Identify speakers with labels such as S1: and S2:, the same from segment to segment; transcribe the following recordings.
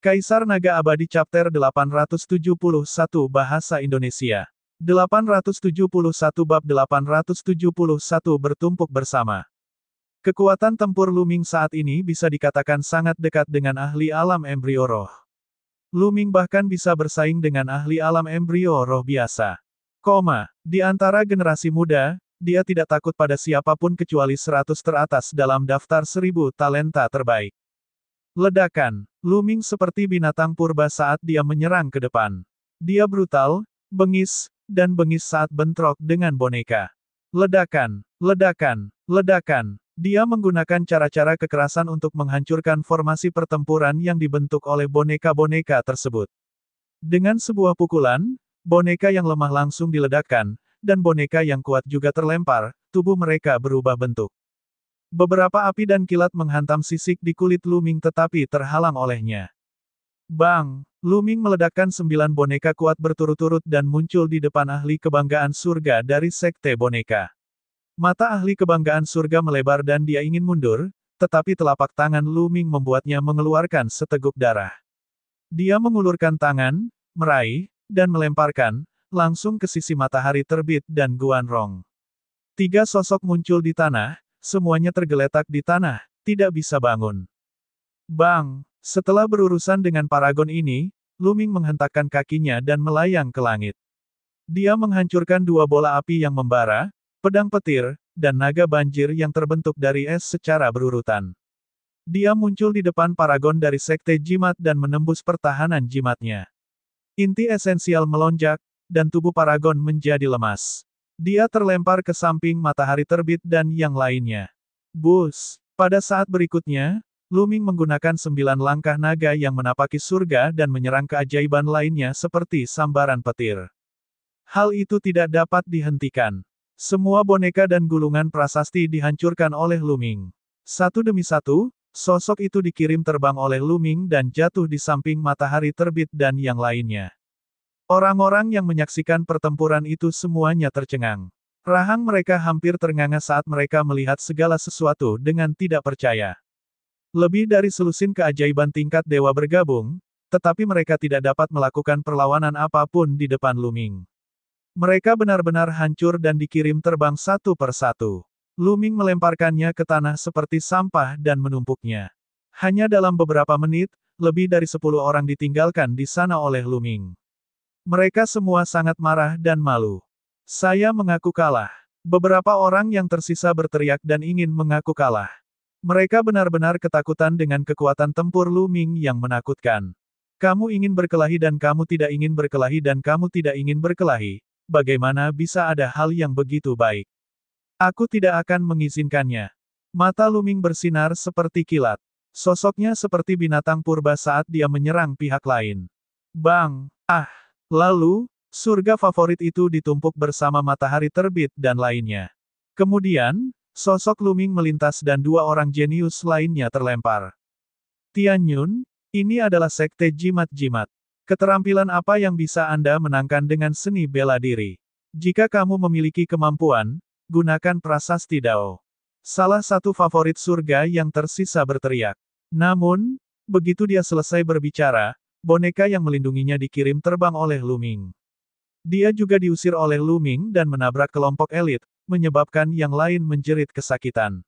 S1: Kaisar Naga Abadi Chapter 871 Bahasa Indonesia. 871 Bab 871 Bertumpuk Bersama. Kekuatan tempur Luming saat ini bisa dikatakan sangat dekat dengan ahli alam embrio roh. Luming bahkan bisa bersaing dengan ahli alam embrio roh biasa. Di antara generasi muda, dia tidak takut pada siapapun kecuali 100 teratas dalam daftar 1000 talenta terbaik. Ledakan. Luming seperti binatang purba saat dia menyerang ke depan. Dia brutal, bengis, dan bengis saat bentrok dengan boneka. Ledakan, ledakan, ledakan. Dia menggunakan cara-cara kekerasan untuk menghancurkan formasi pertempuran yang dibentuk oleh boneka-boneka tersebut. Dengan sebuah pukulan, boneka yang lemah langsung diledakkan, dan boneka yang kuat juga terlempar, tubuh mereka berubah bentuk. Beberapa api dan kilat menghantam sisik di kulit Luming tetapi terhalang olehnya. Bang! Luming meledakkan 9 boneka kuat berturut-turut dan muncul di depan ahli kebanggaan surga dari sekte boneka. Mata ahli kebanggaan surga melebar dan dia ingin mundur, tetapi telapak tangan Luming membuatnya mengeluarkan seteguk darah. Dia mengulurkan tangan, meraih, dan melemparkan, langsung ke sisi matahari terbit dan Guan Rong. 3 sosok muncul di tanah, semuanya tergeletak di tanah, tidak bisa bangun. Bang! Setelah berurusan dengan paragon ini, Luming menghentakkan kakinya dan melayang ke langit. Dia menghancurkan 2 bola api yang membara, pedang petir, dan naga banjir yang terbentuk dari es secara berurutan. Dia muncul di depan paragon dari sekte jimat dan menembus pertahanan jimatnya. Inti esensial melonjak, dan tubuh paragon menjadi lemas. Dia terlempar ke samping matahari terbit dan yang lainnya. Bus! Pada saat berikutnya, Luming menggunakan 9 langkah naga yang menapaki surga dan menyerang keajaiban lainnya seperti sambaran petir. Hal itu tidak dapat dihentikan. Semua boneka dan gulungan prasasti dihancurkan oleh Luming. Satu demi satu, sosok itu dikirim terbang oleh Luming dan jatuh di samping matahari terbit dan yang lainnya. Orang-orang yang menyaksikan pertempuran itu semuanya tercengang. Rahang mereka hampir ternganga saat mereka melihat segala sesuatu dengan tidak percaya. Lebih dari selusin keajaiban tingkat dewa bergabung, tetapi mereka tidak dapat melakukan perlawanan apapun di depan Luming. Mereka benar-benar hancur dan dikirim terbang satu per satu. Luming melemparkannya ke tanah seperti sampah dan menumpuknya. Hanya dalam beberapa menit, lebih dari 10 orang ditinggalkan di sana oleh Luming. Mereka semua sangat marah dan malu. Saya mengaku kalah. Beberapa orang yang tersisa berteriak dan ingin mengaku kalah. Mereka benar-benar ketakutan dengan kekuatan tempur Luming yang menakutkan. Kamu ingin berkelahi dan kamu tidak ingin berkelahi dan kamu tidak ingin berkelahi. Bagaimana bisa ada hal yang begitu baik? Aku tidak akan mengizinkannya. Mata Luming bersinar seperti kilat. Sosoknya seperti binatang purba saat dia menyerang pihak lain. Bang! Lalu, surga favorit itu ditumpuk bersama matahari terbit dan lainnya. Kemudian, sosok Luming melintas dan 2 orang jenius lainnya terlempar. Tianyun, ini adalah sekte jimat-jimat. Keterampilan apa yang bisa Anda menangkan dengan seni bela diri? Jika kamu memiliki kemampuan, gunakan prasasti Dao. Salah satu favorit surga yang tersisa berteriak. Namun, begitu dia selesai berbicara, boneka yang melindunginya dikirim terbang oleh Luming. Dia juga diusir oleh Luming dan menabrak kelompok elit, menyebabkan yang lain menjerit kesakitan.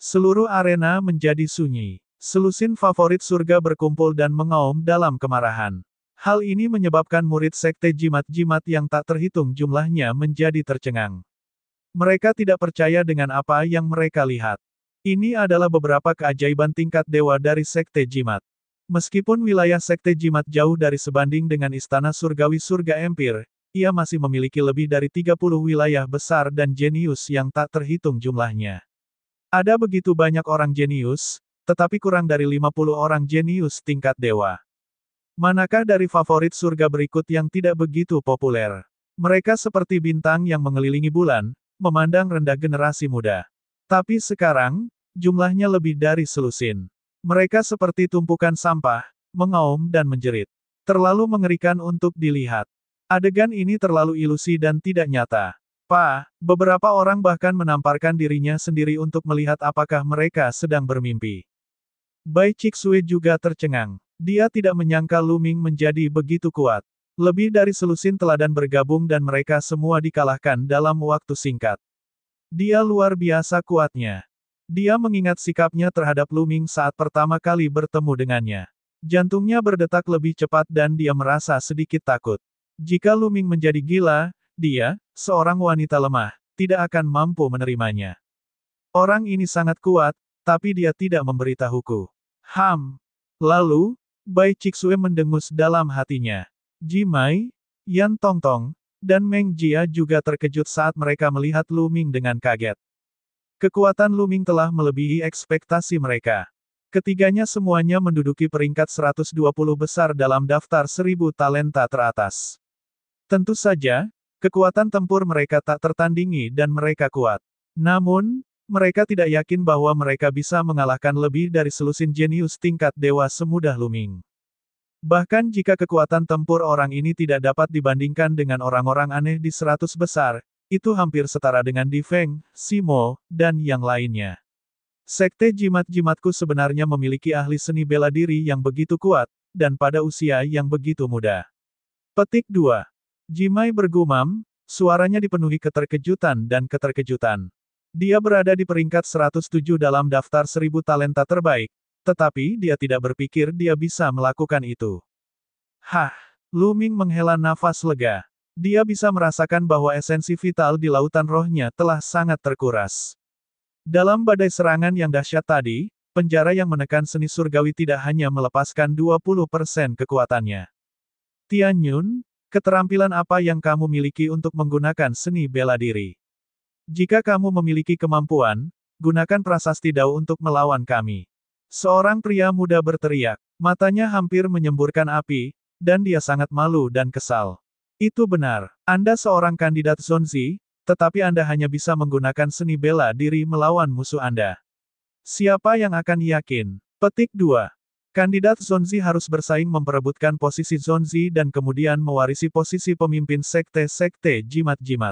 S1: Seluruh arena menjadi sunyi. Selusin favorit surga berkumpul dan mengaum dalam kemarahan. Hal ini menyebabkan murid sekte jimat-jimat yang tak terhitung jumlahnya menjadi tercengang. Mereka tidak percaya dengan apa yang mereka lihat. Ini adalah beberapa keajaiban tingkat dewa dari sekte jimat. Meskipun wilayah sekte jimat jauh dari sebanding dengan istana surgawi surga empir, ia masih memiliki lebih dari 30 wilayah besar dan jenius yang tak terhitung jumlahnya. Ada begitu banyak orang jenius, tetapi kurang dari 50 orang jenius tingkat dewa. Manakah dari favorit surga berikut yang tidak begitu populer? Mereka seperti bintang yang mengelilingi bulan, memandang rendah generasi muda. Tapi sekarang, jumlahnya lebih dari selusin. Mereka seperti tumpukan sampah, mengaum dan menjerit. Terlalu mengerikan untuk dilihat. Adegan ini terlalu ilusi dan tidak nyata. Beberapa orang bahkan menamparkan dirinya sendiri untuk melihat apakah mereka sedang bermimpi. Bai Cixue juga tercengang. Dia tidak menyangka Lu Ming menjadi begitu kuat. Lebih dari selusin teladan bergabung dan mereka semua dikalahkan dalam waktu singkat. Dia luar biasa kuatnya. Dia mengingat sikapnya terhadap Lu Ming saat pertama kali bertemu dengannya. Jantungnya berdetak lebih cepat dan dia merasa sedikit takut. Jika Lu Ming menjadi gila, dia, seorang wanita lemah, tidak akan mampu menerimanya. Orang ini sangat kuat, tapi dia tidak memberitahuku. Lalu, Bai Cixue mendengus dalam hatinya. Ji Mai, Yan Tongtong, dan Meng Jia juga terkejut saat mereka melihat Lu Ming dengan kaget. Kekuatan Lu Ming telah melebihi ekspektasi mereka. Ketiganya semuanya menduduki peringkat 120 besar dalam daftar 1000 talenta teratas. Tentu saja, kekuatan tempur mereka tak tertandingi dan mereka kuat. Namun, mereka tidak yakin bahwa mereka bisa mengalahkan lebih dari selusin jenius tingkat dewa semudah Lu Ming. Bahkan jika kekuatan tempur orang ini tidak dapat dibandingkan dengan orang-orang aneh di 100 besar, itu hampir setara dengan Di Feng, Simo, dan yang lainnya. Sekte jimat-jimatku sebenarnya memiliki ahli seni bela diri yang begitu kuat, dan pada usia yang begitu muda. Petik 2. Jimai bergumam, suaranya dipenuhi keterkejutan dan keterkejutan. Dia berada di peringkat 107 dalam daftar 1000 talenta terbaik, tetapi dia tidak berpikir dia bisa melakukan itu. Lu Ming menghela nafas lega. Dia bisa merasakan bahwa esensi vital di lautan rohnya telah sangat terkuras. Dalam badai serangan yang dahsyat tadi, penjara yang menekan seni surgawi tidak hanya melepaskan 20% kekuatannya. Tian Yun, keterampilan apa yang kamu miliki untuk menggunakan seni bela diri? Jika kamu memiliki kemampuan, gunakan prasasti Dao untuk melawan kami. Seorang pria muda berteriak, matanya hampir menyemburkan api, dan dia sangat malu dan kesal. Itu benar, Anda seorang kandidat Zonzi, tetapi Anda hanya bisa menggunakan seni bela diri melawan musuh Anda. Siapa yang akan yakin? Petik 2. Kandidat Zonzi harus bersaing memperebutkan posisi Zonzi dan kemudian mewarisi posisi pemimpin sekte-sekte jimat-jimat.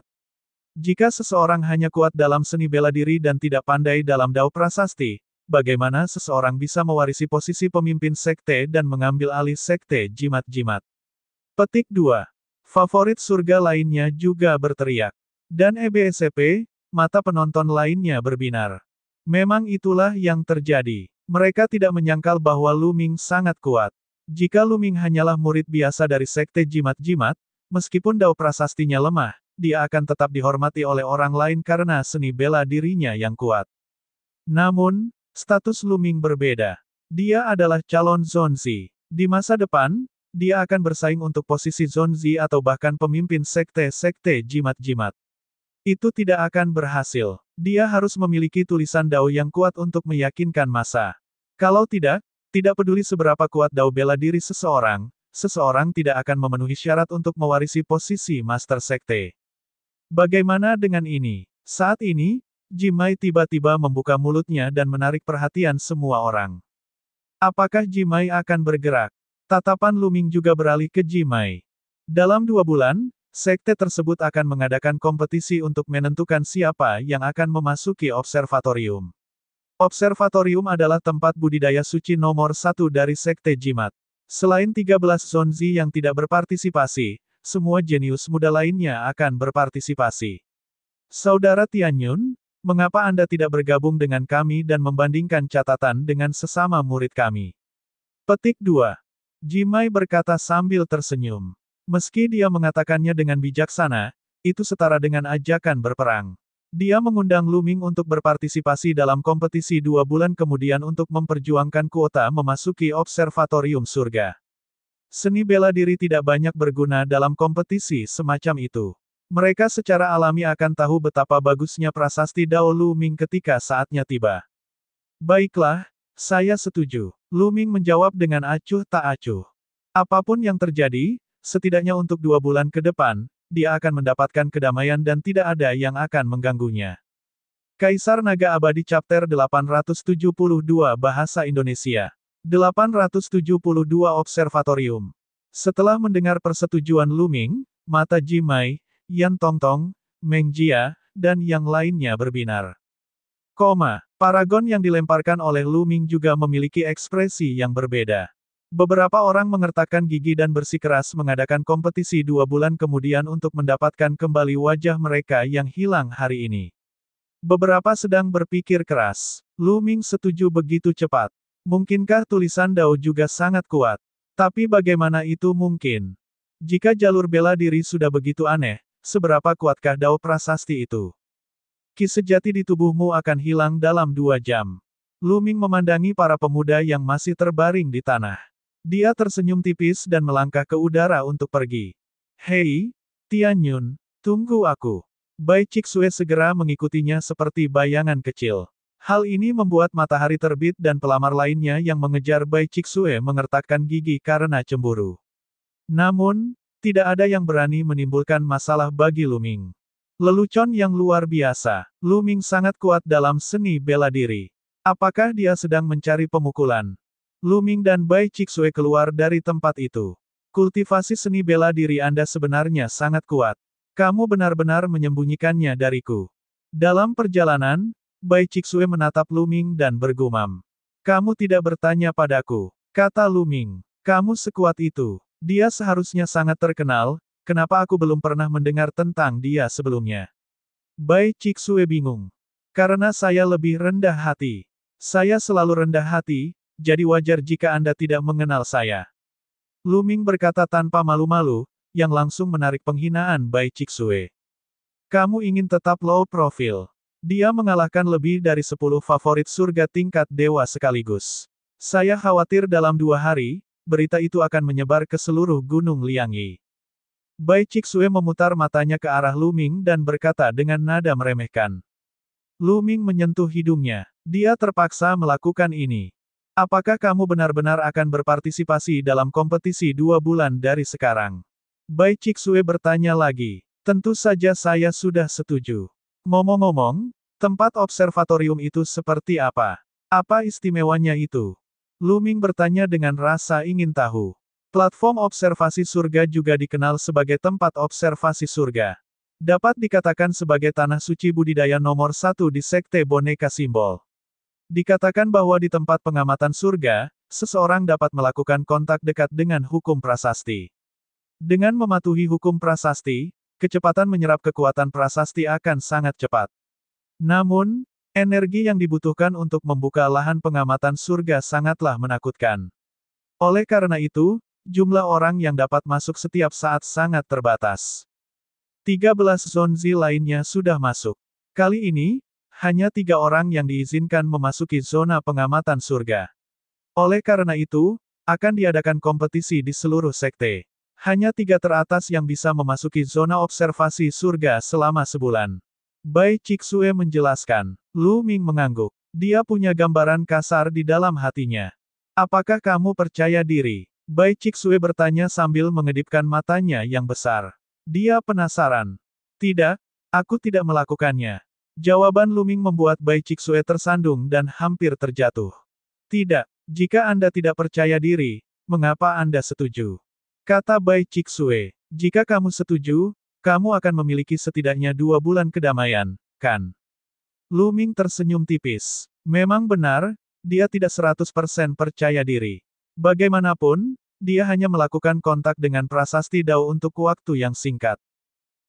S1: Jika seseorang hanya kuat dalam seni bela diri dan tidak pandai dalam Dao prasasti, bagaimana seseorang bisa mewarisi posisi pemimpin sekte dan mengambil alih sekte jimat-jimat? Petik 2. Favorit surga lainnya juga berteriak. Dan EBSCP, mata penonton lainnya berbinar. Memang itulah yang terjadi. Mereka tidak menyangkal bahwa Lu Ming sangat kuat. Jika Lu Ming hanyalah murid biasa dari sekte jimat-jimat, meskipun Dao prasastinya lemah, dia akan tetap dihormati oleh orang lain karena seni bela dirinya yang kuat. Namun, status Lu Ming berbeda. Dia adalah calon Zonzi. Di masa depan, dia akan bersaing untuk posisi Zonzi atau bahkan pemimpin sekte-sekte jimat-jimat. Itu tidak akan berhasil. Dia harus memiliki tulisan Dao yang kuat untuk meyakinkan massa. Kalau tidak, tidak peduli seberapa kuat Dao bela diri seseorang, seseorang tidak akan memenuhi syarat untuk mewarisi posisi Master Sekte. Bagaimana dengan ini? Saat ini, Jimai tiba-tiba membuka mulutnya dan menarik perhatian semua orang. Apakah Jimai akan bergerak? Tatapan Lu Ming juga beralih ke Jimai. Dalam 2 bulan, sekte tersebut akan mengadakan kompetisi untuk menentukan siapa yang akan memasuki observatorium. Observatorium adalah tempat budidaya suci nomor 1 dari sekte jimat. Selain 13 Zonzi yang tidak berpartisipasi, semua jenius muda lainnya akan berpartisipasi. Saudara Tian Yun, mengapa Anda tidak bergabung dengan kami dan membandingkan catatan dengan sesama murid kami? Petik 2. Jimai berkata sambil tersenyum. Meski dia mengatakannya dengan bijaksana, itu setara dengan ajakan berperang. Dia mengundang Lu Ming untuk berpartisipasi dalam kompetisi 2 bulan kemudian untuk memperjuangkan kuota memasuki observatorium surga. Seni bela diri tidak banyak berguna dalam kompetisi semacam itu. Mereka secara alami akan tahu betapa bagusnya prasasti Dao Lu Ming ketika saatnya tiba. Baiklah, saya setuju. Lu Ming menjawab dengan acuh tak acuh. Apapun yang terjadi, setidaknya untuk 2 bulan ke depan, dia akan mendapatkan kedamaian dan tidak ada yang akan mengganggunya. Kaisar Naga Abadi Chapter 872 Bahasa Indonesia 872 Observatorium. Setelah mendengar persetujuan Lu Ming, mata Jimai, Yan Tongtong, Meng Jia, dan yang lainnya berbinar. Paragon yang dilemparkan oleh Lu Ming juga memiliki ekspresi yang berbeda. Beberapa orang mengertakkan gigi dan bersikeras mengadakan kompetisi 2 bulan kemudian untuk mendapatkan kembali wajah mereka yang hilang hari ini. Beberapa sedang berpikir keras. Lu Ming setuju begitu cepat. Mungkinkah tulisan Dao juga sangat kuat? Tapi bagaimana itu mungkin? Jika jalur bela diri sudah begitu aneh, seberapa kuatkah Dao prasasti itu? Ki sejati di tubuhmu akan hilang dalam 2 jam. Lu Ming memandangi para pemuda yang masih terbaring di tanah. Dia tersenyum tipis dan melangkah ke udara untuk pergi. Hei, Tian Yun, tunggu aku. Bai Cixue segera mengikutinya seperti bayangan kecil. Hal ini membuat matahari terbit dan pelamar lainnya yang mengejar Bai Cixue mengertakkan gigi karena cemburu. Namun, tidak ada yang berani menimbulkan masalah bagi Lu Ming. Lelucon yang luar biasa. Lu Ming sangat kuat dalam seni bela diri. Apakah dia sedang mencari pemukulan? Lu Ming dan Bai Cixue keluar dari tempat itu. Kultivasi seni bela diri Anda sebenarnya sangat kuat. Kamu benar-benar menyembunyikannya dariku. Dalam perjalanan, Bai Cixue menatap Lu Ming dan bergumam. Kamu tidak bertanya padaku, kata Lu Ming. Kamu sekuat itu. Dia seharusnya sangat terkenal, kenapa aku belum pernah mendengar tentang dia sebelumnya? Bai Cixue bingung. Karena saya lebih rendah hati. Saya selalu rendah hati, jadi wajar jika Anda tidak mengenal saya. Lu Ming berkata tanpa malu-malu, yang langsung menarik penghinaan Bai Cixue. Kamu ingin tetap low profile. Dia mengalahkan lebih dari 10 favorit surga tingkat dewa sekaligus. Saya khawatir dalam 2 hari, berita itu akan menyebar ke seluruh Gunung Liangyi. Bai Cixue memutar matanya ke arah Lu Ming dan berkata dengan nada meremehkan. Lu Ming menyentuh hidungnya. Dia terpaksa melakukan ini. Apakah kamu benar-benar akan berpartisipasi dalam kompetisi 2 bulan dari sekarang? Bai Cixue bertanya lagi. Tentu saja saya sudah setuju. Ngomong-ngomong, tempat observatorium itu seperti apa? Apa istimewanya itu? Lu Ming bertanya dengan rasa ingin tahu. Platform observasi surga juga dikenal sebagai tempat observasi surga. Dapat dikatakan sebagai tanah suci budidaya nomor 1 di sekte boneka simbol. Dikatakan bahwa di tempat pengamatan surga, seseorang dapat melakukan kontak dekat dengan hukum prasasti. Dengan mematuhi hukum prasasti, kecepatan menyerap kekuatan prasasti akan sangat cepat. Namun, energi yang dibutuhkan untuk membuka lahan pengamatan surga sangatlah menakutkan. Oleh karena itu, jumlah orang yang dapat masuk setiap saat sangat terbatas. 13 zonzi lainnya sudah masuk. Kali ini, hanya 3 orang yang diizinkan memasuki zona pengamatan surga. Oleh karena itu, akan diadakan kompetisi di seluruh sekte. Hanya 3 teratas yang bisa memasuki zona observasi surga selama sebulan. Bai Cixue menjelaskan. Lu Ming mengangguk. Dia punya gambaran kasar di dalam hatinya. Apakah kamu percaya diri? Bai Cixue bertanya sambil mengedipkan matanya yang besar. Dia penasaran. Tidak, aku tidak melakukannya. Jawaban Lu Ming membuat Bai Cixue tersandung dan hampir terjatuh. Tidak, jika Anda tidak percaya diri, mengapa Anda setuju? Kata Bai Cixue, jika kamu setuju, kamu akan memiliki setidaknya 2 bulan kedamaian, kan? Lu Ming tersenyum tipis. Memang benar, dia tidak 100% percaya diri. Bagaimanapun, dia hanya melakukan kontak dengan prasasti Dao untuk waktu yang singkat.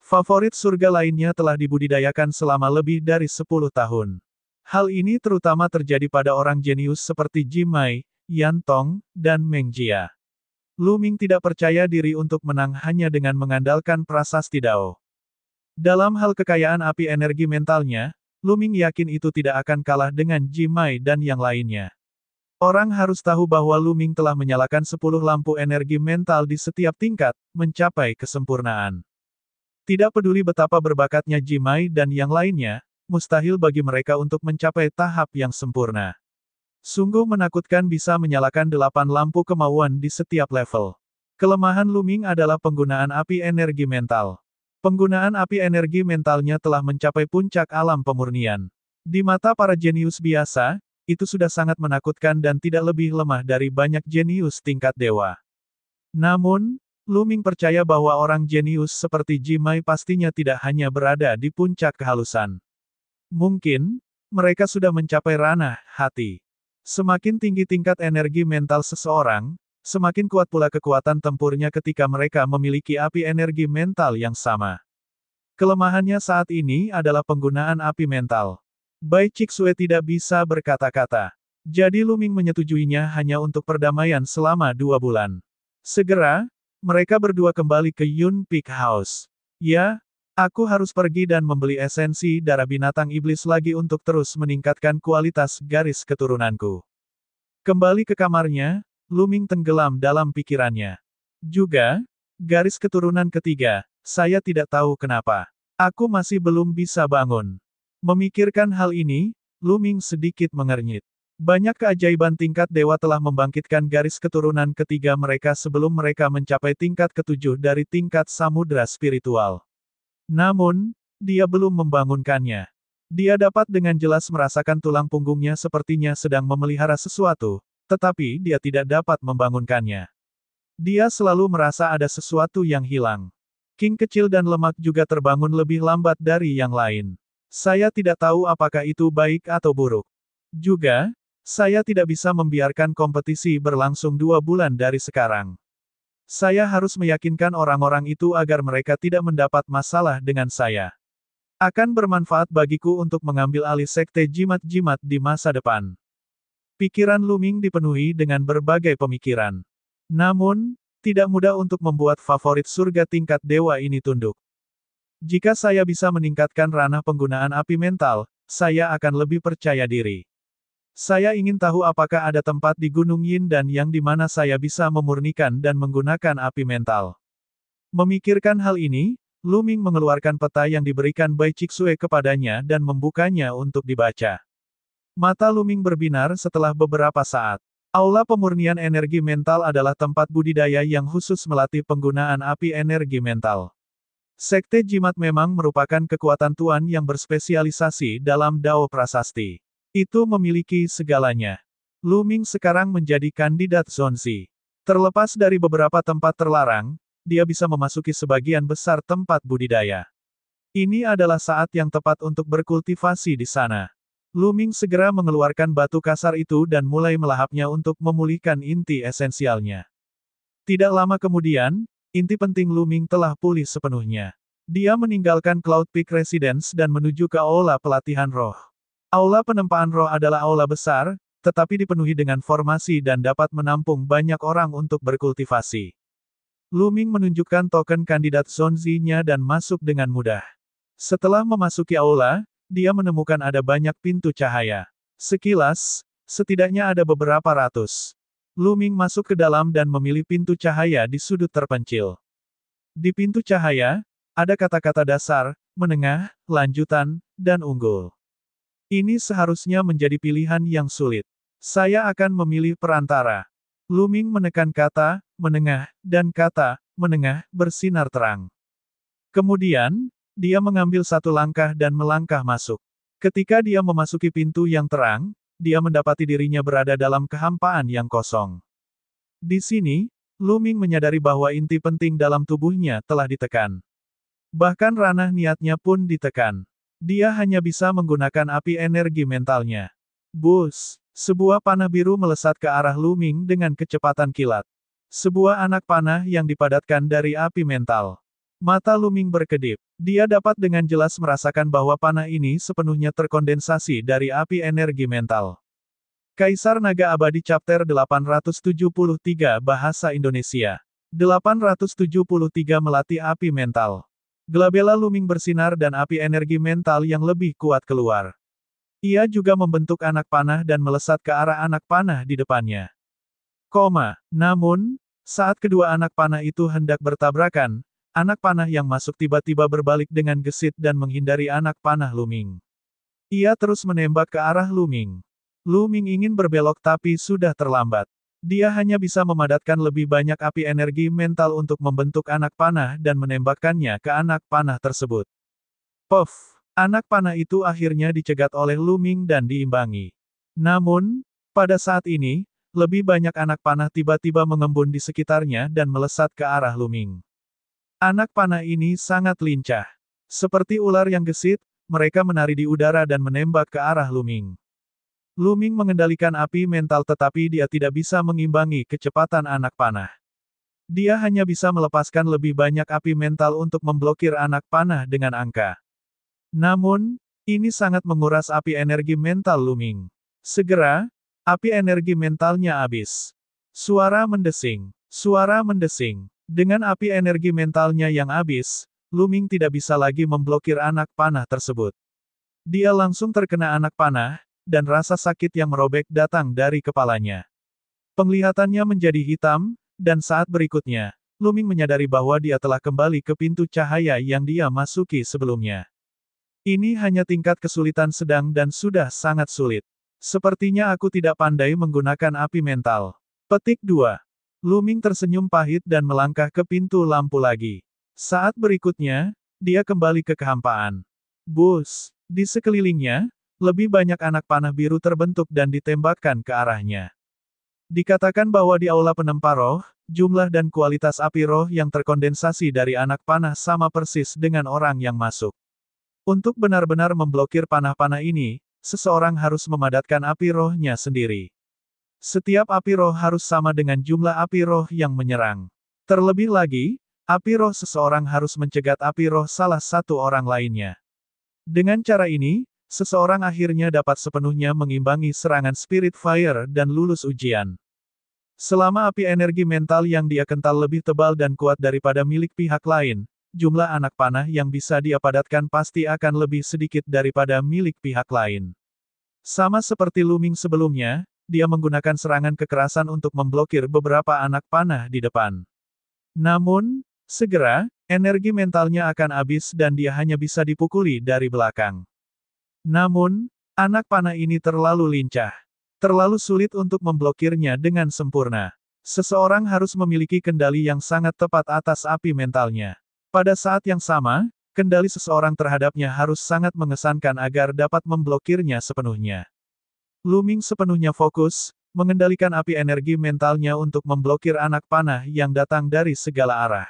S1: Favorit surga lainnya telah dibudidayakan selama lebih dari 10 tahun. Hal ini terutama terjadi pada orang jenius seperti Jimai, Yan Tong, dan Meng Jia. Lu Ming tidak percaya diri untuk menang hanya dengan mengandalkan prasasti Dao. Dalam hal kekayaan api energi mentalnya, Lu Ming yakin itu tidak akan kalah dengan Jimai dan yang lainnya. Orang harus tahu bahwa Lu Ming telah menyalakan 10 lampu energi mental di setiap tingkat, mencapai kesempurnaan. Tidak peduli betapa berbakatnya Jimai dan yang lainnya, mustahil bagi mereka untuk mencapai tahap yang sempurna. Sungguh menakutkan bisa menyalakan 8 lampu kemauan di setiap level. Kelemahan Lu Ming adalah penggunaan api energi mental. Penggunaan api energi mentalnya telah mencapai puncak alam pemurnian. Di mata para jenius biasa, itu sudah sangat menakutkan dan tidak lebih lemah dari banyak jenius tingkat dewa. Namun, Lu Ming percaya bahwa orang jenius seperti Jimai pastinya tidak hanya berada di puncak kehalusan. Mungkin, mereka sudah mencapai ranah hati. Semakin tinggi tingkat energi mental seseorang, Semakin kuat pula kekuatan tempurnya ketika mereka memiliki api energi mental yang sama. Kelemahannya saat ini adalah penggunaan api mental. Bai Chixue tidak bisa berkata-kata. Jadi Luming menyetujuinya hanya untuk perdamaian selama 2 bulan. Segera, mereka berdua kembali ke Yun Peak House. Ya, aku harus pergi dan membeli esensi darah binatang iblis lagi untuk terus meningkatkan kualitas garis keturunanku. Kembali ke kamarnya, Luming tenggelam dalam pikirannya. Juga, garis keturunan ketiga, saya tidak tahu kenapa. Aku masih belum bisa bangun. Memikirkan hal ini, Luming sedikit mengernyit. Banyak keajaiban tingkat dewa telah membangkitkan garis keturunan ketiga mereka sebelum mereka mencapai tingkat ketujuh dari tingkat samudra spiritual. Namun, dia belum membangunkannya. Dia dapat dengan jelas merasakan tulang punggungnya sepertinya sedang memelihara sesuatu, tetapi dia tidak dapat membangunkannya. Dia selalu merasa ada sesuatu yang hilang. King kecil dan lemak juga terbangun lebih lambat dari yang lain. Saya tidak tahu apakah itu baik atau buruk. Juga, saya tidak bisa membiarkan kompetisi berlangsung 2 bulan dari sekarang. Saya harus meyakinkan orang-orang itu agar mereka tidak mendapat masalah dengan saya. Akan bermanfaat bagiku untuk mengambil alih sekte jimat-jimat di masa depan. Pikiran Luming dipenuhi dengan berbagai pemikiran. Namun, tidak mudah untuk membuat favorit surga tingkat dewa ini tunduk. Jika saya bisa meningkatkan ranah penggunaan api mental, saya akan lebih percaya diri. Saya ingin tahu apakah ada tempat di Gunung Yin dan yang di mana saya bisa memurnikan dan menggunakan api mental. Memikirkan hal ini, Luming mengeluarkan peta yang diberikan Bai Chixue kepadanya dan membukanya untuk dibaca. Mata Luming berbinar setelah beberapa saat. Aula pemurnian energi mental adalah tempat budidaya yang khusus melatih penggunaan api energi mental. Sekte Jimat memang merupakan kekuatan Tuan yang berspesialisasi dalam Dao Prasasti. Itu memiliki segalanya. Luming sekarang menjadi kandidat Zonzi. Terlepas dari beberapa tempat terlarang, dia bisa memasuki sebagian besar tempat budidaya. Ini adalah saat yang tepat untuk berkultivasi di sana. Luming segera mengeluarkan batu kasar itu dan mulai melahapnya untuk memulihkan inti esensialnya. Tidak lama kemudian, inti penting Luming telah pulih sepenuhnya. Dia meninggalkan Cloud Peak Residence dan menuju ke aula pelatihan roh. Aula penempaan roh adalah aula besar, tetapi dipenuhi dengan formasi dan dapat menampung banyak orang untuk berkultivasi. Luming menunjukkan token kandidat Zonzi-nya dan masuk dengan mudah. Setelah memasuki aula, dia menemukan ada banyak pintu cahaya. Sekilas, setidaknya ada beberapa ratus. Luming masuk ke dalam dan memilih pintu cahaya di sudut terpencil. Di pintu cahaya, ada kata-kata dasar, menengah, lanjutan, dan unggul. Ini seharusnya menjadi pilihan yang sulit. Saya akan memilih perantara. Luming menekan kata, menengah, dan kata, menengah, bersinar terang. Kemudian, dia mengambil satu langkah dan melangkah masuk. Ketika dia memasuki pintu yang terang, dia mendapati dirinya berada dalam kehampaan yang kosong. Di sini, Luming menyadari bahwa inti penting dalam tubuhnya telah ditekan. Bahkan ranah niatnya pun ditekan. Dia hanya bisa menggunakan api energi mentalnya. Bus! Sebuah panah biru melesat ke arah Luming dengan kecepatan kilat. Sebuah anak panah yang dipadatkan dari api mental. Mata Luming berkedip. Dia dapat dengan jelas merasakan bahwa panah ini sepenuhnya terkondensasi dari api energi mental. Kaisar Naga Abadi Chapter 873 Bahasa Indonesia. 873 Melatih Api Mental. Glabella Luming bersinar dan api energi mental yang lebih kuat keluar. Ia juga membentuk anak panah dan melesat ke arah anak panah di depannya. Namun, saat kedua anak panah itu hendak bertabrakan, anak panah yang masuk tiba-tiba berbalik dengan gesit dan menghindari anak panah Luming. Ia terus menembak ke arah Luming. Luming ingin berbelok tapi sudah terlambat. Dia hanya bisa memadatkan lebih banyak api energi mental untuk membentuk anak panah dan menembakkannya ke anak panah tersebut. Puff! Anak panah itu akhirnya dicegat oleh Luming dan diimbangi. Namun, pada saat ini, lebih banyak anak panah tiba-tiba mengembun di sekitarnya dan melesat ke arah Luming. Anak panah ini sangat lincah. Seperti ular yang gesit, mereka menari di udara dan menembak ke arah Luming. Luming mengendalikan api mental tetapi dia tidak bisa mengimbangi kecepatan anak panah. Dia hanya bisa melepaskan lebih banyak api mental untuk memblokir anak panah dengan angka. Namun, ini sangat menguras api energi mental Luming. Segera, api energi mentalnya habis. Suara mendesing. Suara mendesing. Dengan api energi mentalnya yang habis, Luming tidak bisa lagi memblokir anak panah tersebut. Dia langsung terkena anak panah, dan rasa sakit yang merobek datang dari kepalanya. Penglihatannya menjadi hitam, dan saat berikutnya, Luming menyadari bahwa dia telah kembali ke pintu cahaya yang dia masuki sebelumnya. Ini hanya tingkat kesulitan sedang dan sudah sangat sulit. Sepertinya aku tidak pandai menggunakan api mental. Petik 2. Luming tersenyum pahit dan melangkah ke pintu lampu lagi. Saat berikutnya, dia kembali ke kehampaan. Bus. Di sekelilingnya, lebih banyak anak panah biru terbentuk dan ditembakkan ke arahnya. Dikatakan bahwa di aula penempa roh, jumlah dan kualitas api roh yang terkondensasi dari anak panah sama persis dengan orang yang masuk. Untuk benar-benar memblokir panah-panah ini, seseorang harus memadatkan api rohnya sendiri. Setiap api roh harus sama dengan jumlah api roh yang menyerang. Terlebih lagi, api roh seseorang harus mencegat api roh salah satu orang lainnya. Dengan cara ini, seseorang akhirnya dapat sepenuhnya mengimbangi serangan Spirit Fire dan lulus ujian. Selama api energi mental yang dia kental lebih tebal dan kuat daripada milik pihak lain, jumlah anak panah yang bisa dia padatkan pasti akan lebih sedikit daripada milik pihak lain. Sama seperti Luming sebelumnya, dia menggunakan serangan kekerasan untuk memblokir beberapa anak panah di depan. Namun, segera, energi mentalnya akan habis dan dia hanya bisa dipukuli dari belakang. Namun, anak panah ini terlalu lincah. Terlalu sulit untuk memblokirnya dengan sempurna. Seseorang harus memiliki kendali yang sangat tepat atas api mentalnya. Pada saat yang sama, kendali seseorang terhadapnya harus sangat mengesankan agar dapat memblokirnya sepenuhnya. Luming sepenuhnya fokus, mengendalikan api energi mentalnya untuk memblokir anak panah yang datang dari segala arah.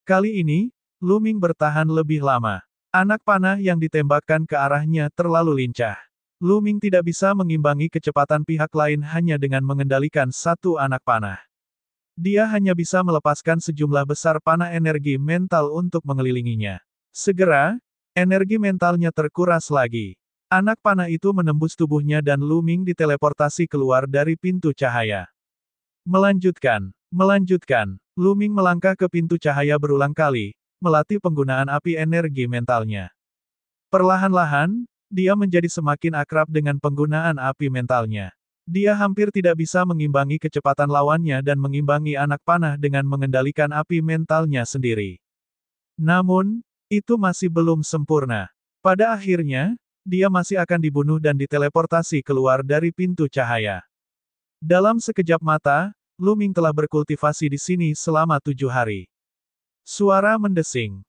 S1: Kali ini, Luming bertahan lebih lama. Anak panah yang ditembakkan ke arahnya terlalu lincah. Luming tidak bisa mengimbangi kecepatan pihak lain hanya dengan mengendalikan satu anak panah. Dia hanya bisa melepaskan sejumlah besar panah energi mental untuk mengelilinginya. Segera, energi mentalnya terkuras lagi. Anak panah itu menembus tubuhnya dan Luming diteleportasi keluar dari pintu cahaya. Melanjutkan. Luming melangkah ke pintu cahaya berulang kali, melatih penggunaan api energi mentalnya. Perlahan-lahan, dia menjadi semakin akrab dengan penggunaan api mentalnya. Dia hampir tidak bisa mengimbangi kecepatan lawannya dan mengimbangi anak panah dengan mengendalikan api mentalnya sendiri. Namun, itu masih belum sempurna. Pada akhirnya, dia masih akan dibunuh dan diteleportasi keluar dari pintu cahaya. Dalam sekejap mata, Luming telah berkultivasi di sini selama 7 hari. Suara mendesing.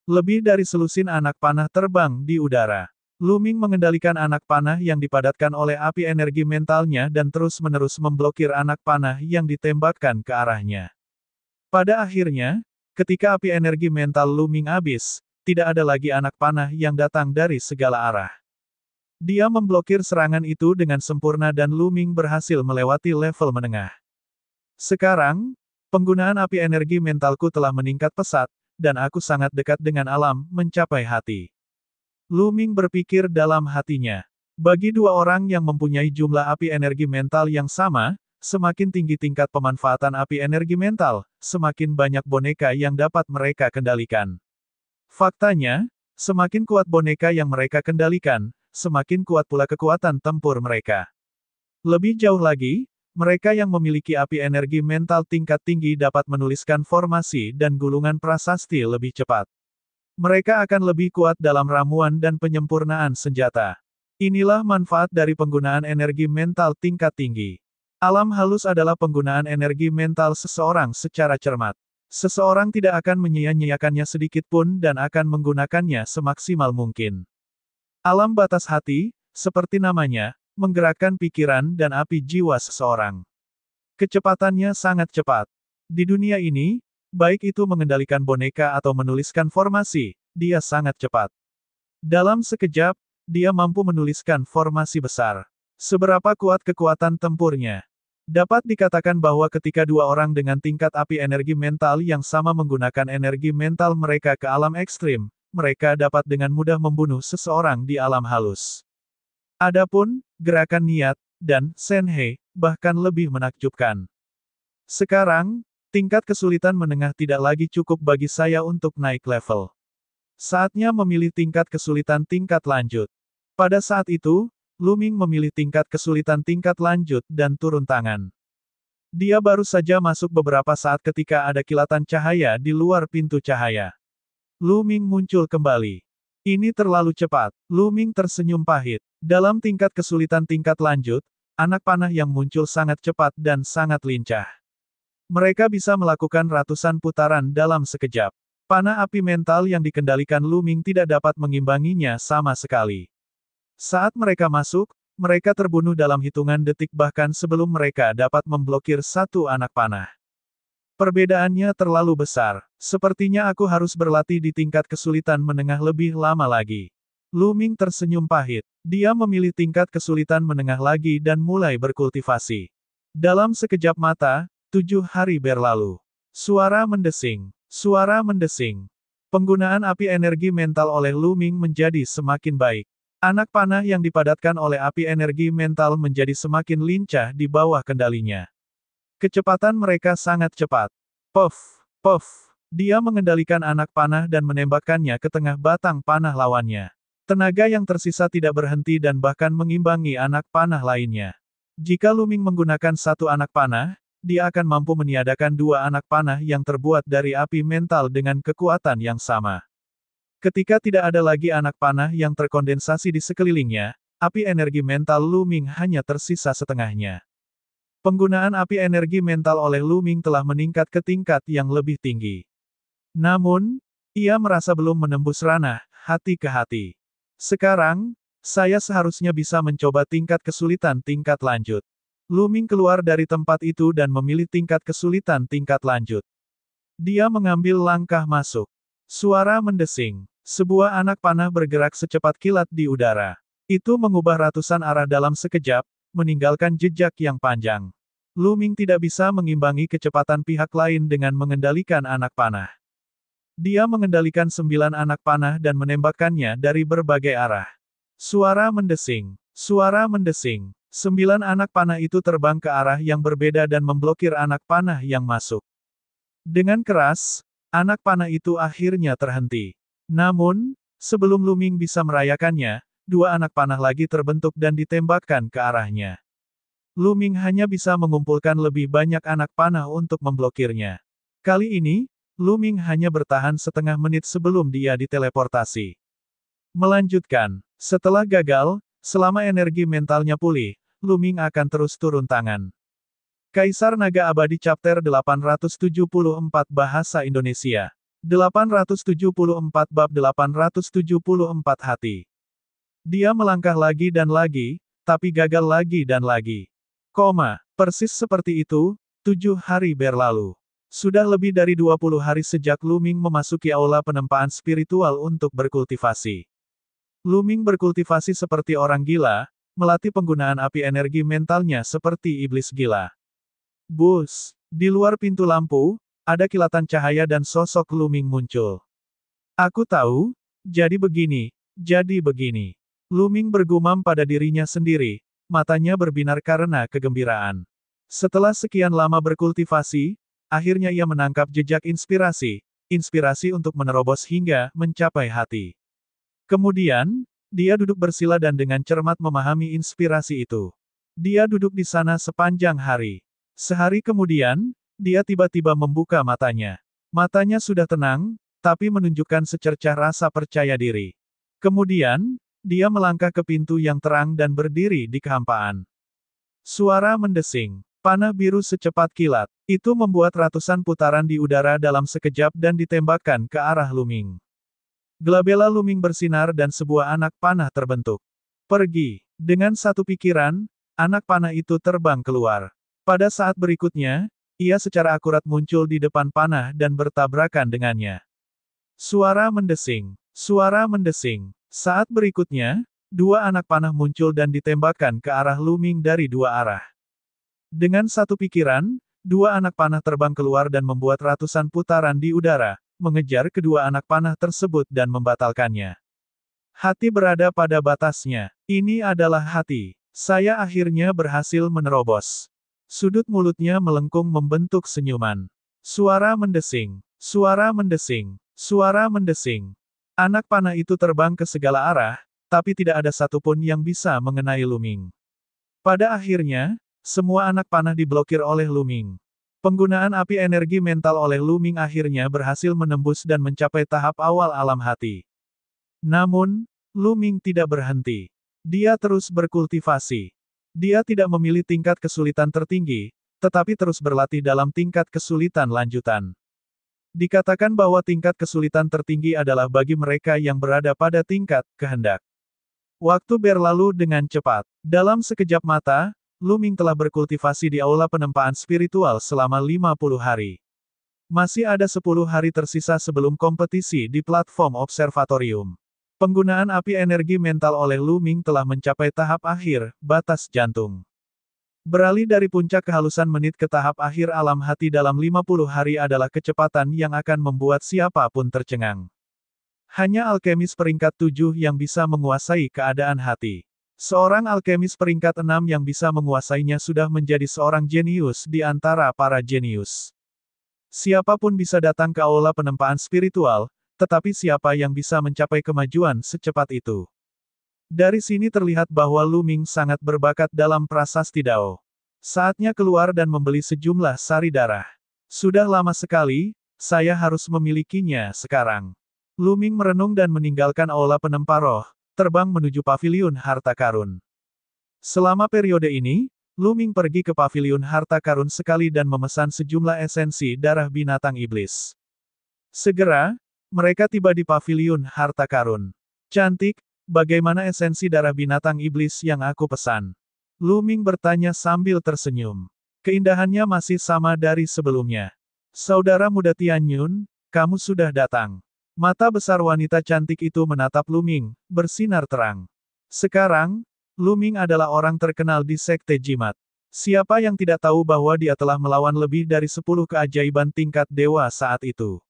S1: Lebih dari selusin anak panah terbang di udara. Luming mengendalikan anak panah yang dipadatkan oleh api energi mentalnya dan terus-menerus memblokir anak panah yang ditembakkan ke arahnya. Pada akhirnya, ketika api energi mental Luming habis, tidak ada lagi anak panah yang datang dari segala arah. Dia memblokir serangan itu dengan sempurna dan Luming berhasil melewati level menengah. Sekarang, penggunaan api energi mentalku telah meningkat pesat, dan aku sangat dekat dengan alam, mencapai hati. Luming berpikir dalam hatinya. Bagi dua orang yang mempunyai jumlah api energi mental yang sama, semakin tinggi tingkat pemanfaatan api energi mental, semakin banyak boneka yang dapat mereka kendalikan. Faktanya, semakin kuat boneka yang mereka kendalikan, semakin kuat pula kekuatan tempur mereka. Lebih jauh lagi, mereka yang memiliki api energi mental tingkat tinggi dapat menuliskan formasi dan gulungan prasasti lebih cepat. Mereka akan lebih kuat dalam ramuan dan penyempurnaan senjata. Inilah manfaat dari penggunaan energi mental tingkat tinggi. Alam halus adalah penggunaan energi mental seseorang secara cermat. Seseorang tidak akan menyia-nyiakannya sedikit pun dan akan menggunakannya semaksimal mungkin. Alam batas hati, seperti namanya, menggerakkan pikiran dan api jiwa seseorang. Kecepatannya sangat cepat. Di dunia ini, baik itu mengendalikan boneka atau menuliskan formasi, dia sangat cepat. Dalam sekejap, dia mampu menuliskan formasi besar. Seberapa kuat kekuatan tempurnya? Dapat dikatakan bahwa ketika dua orang dengan tingkat api energi mental yang sama menggunakan energi mental mereka ke alam ekstrim, mereka dapat dengan mudah membunuh seseorang di alam halus. Adapun, gerakan niat, dan Senhei, bahkan lebih menakjubkan. Sekarang, tingkat kesulitan menengah tidak lagi cukup bagi saya untuk naik level. Saatnya memilih tingkat kesulitan tingkat lanjut. Pada saat itu, Lu Ming memilih tingkat kesulitan tingkat lanjut dan turun tangan. Dia baru saja masuk beberapa saat ketika ada kilatan cahaya di luar pintu cahaya. Lu Ming muncul kembali. Ini terlalu cepat. Lu Ming tersenyum pahit. Dalam tingkat kesulitan tingkat lanjut, anak panah yang muncul sangat cepat dan sangat lincah. Mereka bisa melakukan ratusan putaran dalam sekejap. Panah api mental yang dikendalikan Lu Ming tidak dapat mengimbanginya sama sekali. Saat mereka masuk, mereka terbunuh dalam hitungan detik bahkan sebelum mereka dapat memblokir satu anak panah. Perbedaannya terlalu besar. Sepertinya aku harus berlatih di tingkat kesulitan menengah lebih lama lagi. Lu Ming tersenyum pahit. Dia memilih tingkat kesulitan menengah lagi dan mulai berkultivasi. Dalam sekejap mata, 7 hari berlalu. Suara mendesing. Suara mendesing. Penggunaan api energi mental oleh Lu Ming menjadi semakin baik. Anak panah yang dipadatkan oleh api energi mental menjadi semakin lincah di bawah kendalinya. Kecepatan mereka sangat cepat. Puff, puff. Dia mengendalikan anak panah dan menembakkannya ke tengah batang panah lawannya. Tenaga yang tersisa tidak berhenti dan bahkan mengimbangi anak panah lainnya. Jika Lu Ming menggunakan satu anak panah, dia akan mampu meniadakan dua anak panah yang terbuat dari api mental dengan kekuatan yang sama. Ketika tidak ada lagi anak panah yang terkondensasi di sekelilingnya, api energi mental Lu Ming hanya tersisa setengahnya. Penggunaan api energi mental oleh Lu Ming telah meningkat ke tingkat yang lebih tinggi. Namun, ia merasa belum menembus ranah hati ke hati. Sekarang, saya seharusnya bisa mencoba tingkat kesulitan tingkat lanjut. Lu Ming keluar dari tempat itu dan memilih tingkat kesulitan tingkat lanjut. Dia mengambil langkah masuk. Suara mendesing. Sebuah anak panah bergerak secepat kilat di udara. Itu mengubah ratusan arah dalam sekejap, meninggalkan jejak yang panjang. Lu Ming tidak bisa mengimbangi kecepatan pihak lain dengan mengendalikan anak panah. Dia mengendalikan 9 anak panah dan menembakkannya dari berbagai arah. Suara mendesing. Suara mendesing. 9 anak panah itu terbang ke arah yang berbeda dan memblokir anak panah yang masuk. Dengan keras, anak panah itu akhirnya terhenti. Namun, sebelum Lu Ming bisa merayakannya, 2 anak panah lagi terbentuk dan ditembakkan ke arahnya. Lu Ming hanya bisa mengumpulkan lebih banyak anak panah untuk memblokirnya. Kali ini, Lu Ming hanya bertahan setengah menit sebelum dia diteleportasi. Melanjutkan, setelah gagal, selama energi mentalnya pulih, Lu Ming akan terus turun tangan. Kaisar Naga Abadi Chapter 874 Bahasa Indonesia 874 Bab 874 Hati. Dia melangkah lagi dan lagi, tapi gagal lagi dan lagi. Persis seperti itu, 7 hari berlalu. Sudah lebih dari 20 hari sejak Lu Ming memasuki aula penempaan spiritual untuk berkultivasi. Lu Ming berkultivasi seperti orang gila, melatih penggunaan api energi mentalnya seperti iblis gila. Bus, di luar pintu lampu, ada kilatan cahaya dan sosok Lu Ming muncul. Aku tahu, jadi begini, jadi begini. Lu Ming bergumam pada dirinya sendiri, matanya berbinar karena kegembiraan. Setelah sekian lama berkultivasi, akhirnya ia menangkap jejak inspirasi, inspirasi untuk menerobos hingga mencapai hati. Kemudian, dia duduk bersila dan dengan cermat memahami inspirasi itu. Dia duduk di sana sepanjang hari. Sehari kemudian, dia tiba-tiba membuka matanya. Matanya sudah tenang, tapi menunjukkan secercah rasa percaya diri. Kemudian, dia melangkah ke pintu yang terang dan berdiri di kehampaan. Suara mendesing. Panah biru secepat kilat. Itu membuat ratusan putaran di udara dalam sekejap dan ditembakkan ke arah Lu Ming. Glabella Lu Ming bersinar dan sebuah anak panah terbentuk. Pergi. Dengan satu pikiran, anak panah itu terbang keluar. Pada saat berikutnya, ia secara akurat muncul di depan panah dan bertabrakan dengannya. Suara mendesing. Suara mendesing. Saat berikutnya, Dua anak panah muncul dan ditembakkan ke arah Lu Ming dari dua arah. Dengan satu pikiran, dua anak panah terbang keluar dan membuat ratusan putaran di udara, mengejar kedua anak panah tersebut dan membatalkannya. Hati berada pada batasnya. Ini adalah hati. Saya akhirnya berhasil menerobos. Sudut mulutnya melengkung membentuk senyuman. Suara mendesing. Suara mendesing. Suara mendesing. Anak panah itu terbang ke segala arah, tapi tidak ada satupun yang bisa mengenai Lu Ming. Pada akhirnya, semua anak panah diblokir oleh Lu Ming. Penggunaan api energi mental oleh Lu Ming akhirnya berhasil menembus dan mencapai tahap awal alam hati. Namun, Lu Ming tidak berhenti. Dia terus berkultivasi. Dia tidak memilih tingkat kesulitan tertinggi, tetapi terus berlatih dalam tingkat kesulitan lanjutan. Dikatakan bahwa tingkat kesulitan tertinggi adalah bagi mereka yang berada pada tingkat kehendak. Waktu berlalu dengan cepat. Dalam sekejap mata, Lu Ming telah berkultivasi di aula penempaan spiritual selama 50 hari. Masih ada 10 hari tersisa sebelum kompetisi di platform observatorium. Penggunaan api energi mental oleh Lu Ming telah mencapai tahap akhir, batas jantung. Beralih dari puncak kehalusan menit ke tahap akhir alam hati dalam 50 hari adalah kecepatan yang akan membuat siapapun tercengang. Hanya alkemis peringkat 7 yang bisa menguasai keadaan hati. Seorang alkemis peringkat 6 yang bisa menguasainya sudah menjadi seorang jenius di antara para jenius. Siapapun bisa datang ke aula penempaan spiritual, tetapi siapa yang bisa mencapai kemajuan secepat itu? Dari sini terlihat bahwa Lu Ming sangat berbakat dalam prasasti Dao. Saatnya keluar dan membeli sejumlah sari darah. Sudah lama sekali, saya harus memilikinya sekarang. Lu Ming merenung dan meninggalkan aula penempa roh, terbang menuju paviliun harta karun. Selama periode ini, Lu Ming pergi ke paviliun harta karun sekali dan memesan sejumlah esensi darah binatang iblis. Segera, mereka tiba di paviliun harta karun. Cantik. Bagaimana esensi darah binatang iblis yang aku pesan? Lu Ming bertanya sambil tersenyum. Keindahannya masih sama dari sebelumnya. Saudara muda Tian Yun, kamu sudah datang. Mata besar wanita cantik itu menatap Lu Ming, bersinar terang. Sekarang, Lu Ming adalah orang terkenal di Sekte Jimat. Siapa yang tidak tahu bahwa dia telah melawan lebih dari 10 keajaiban tingkat dewa saat itu?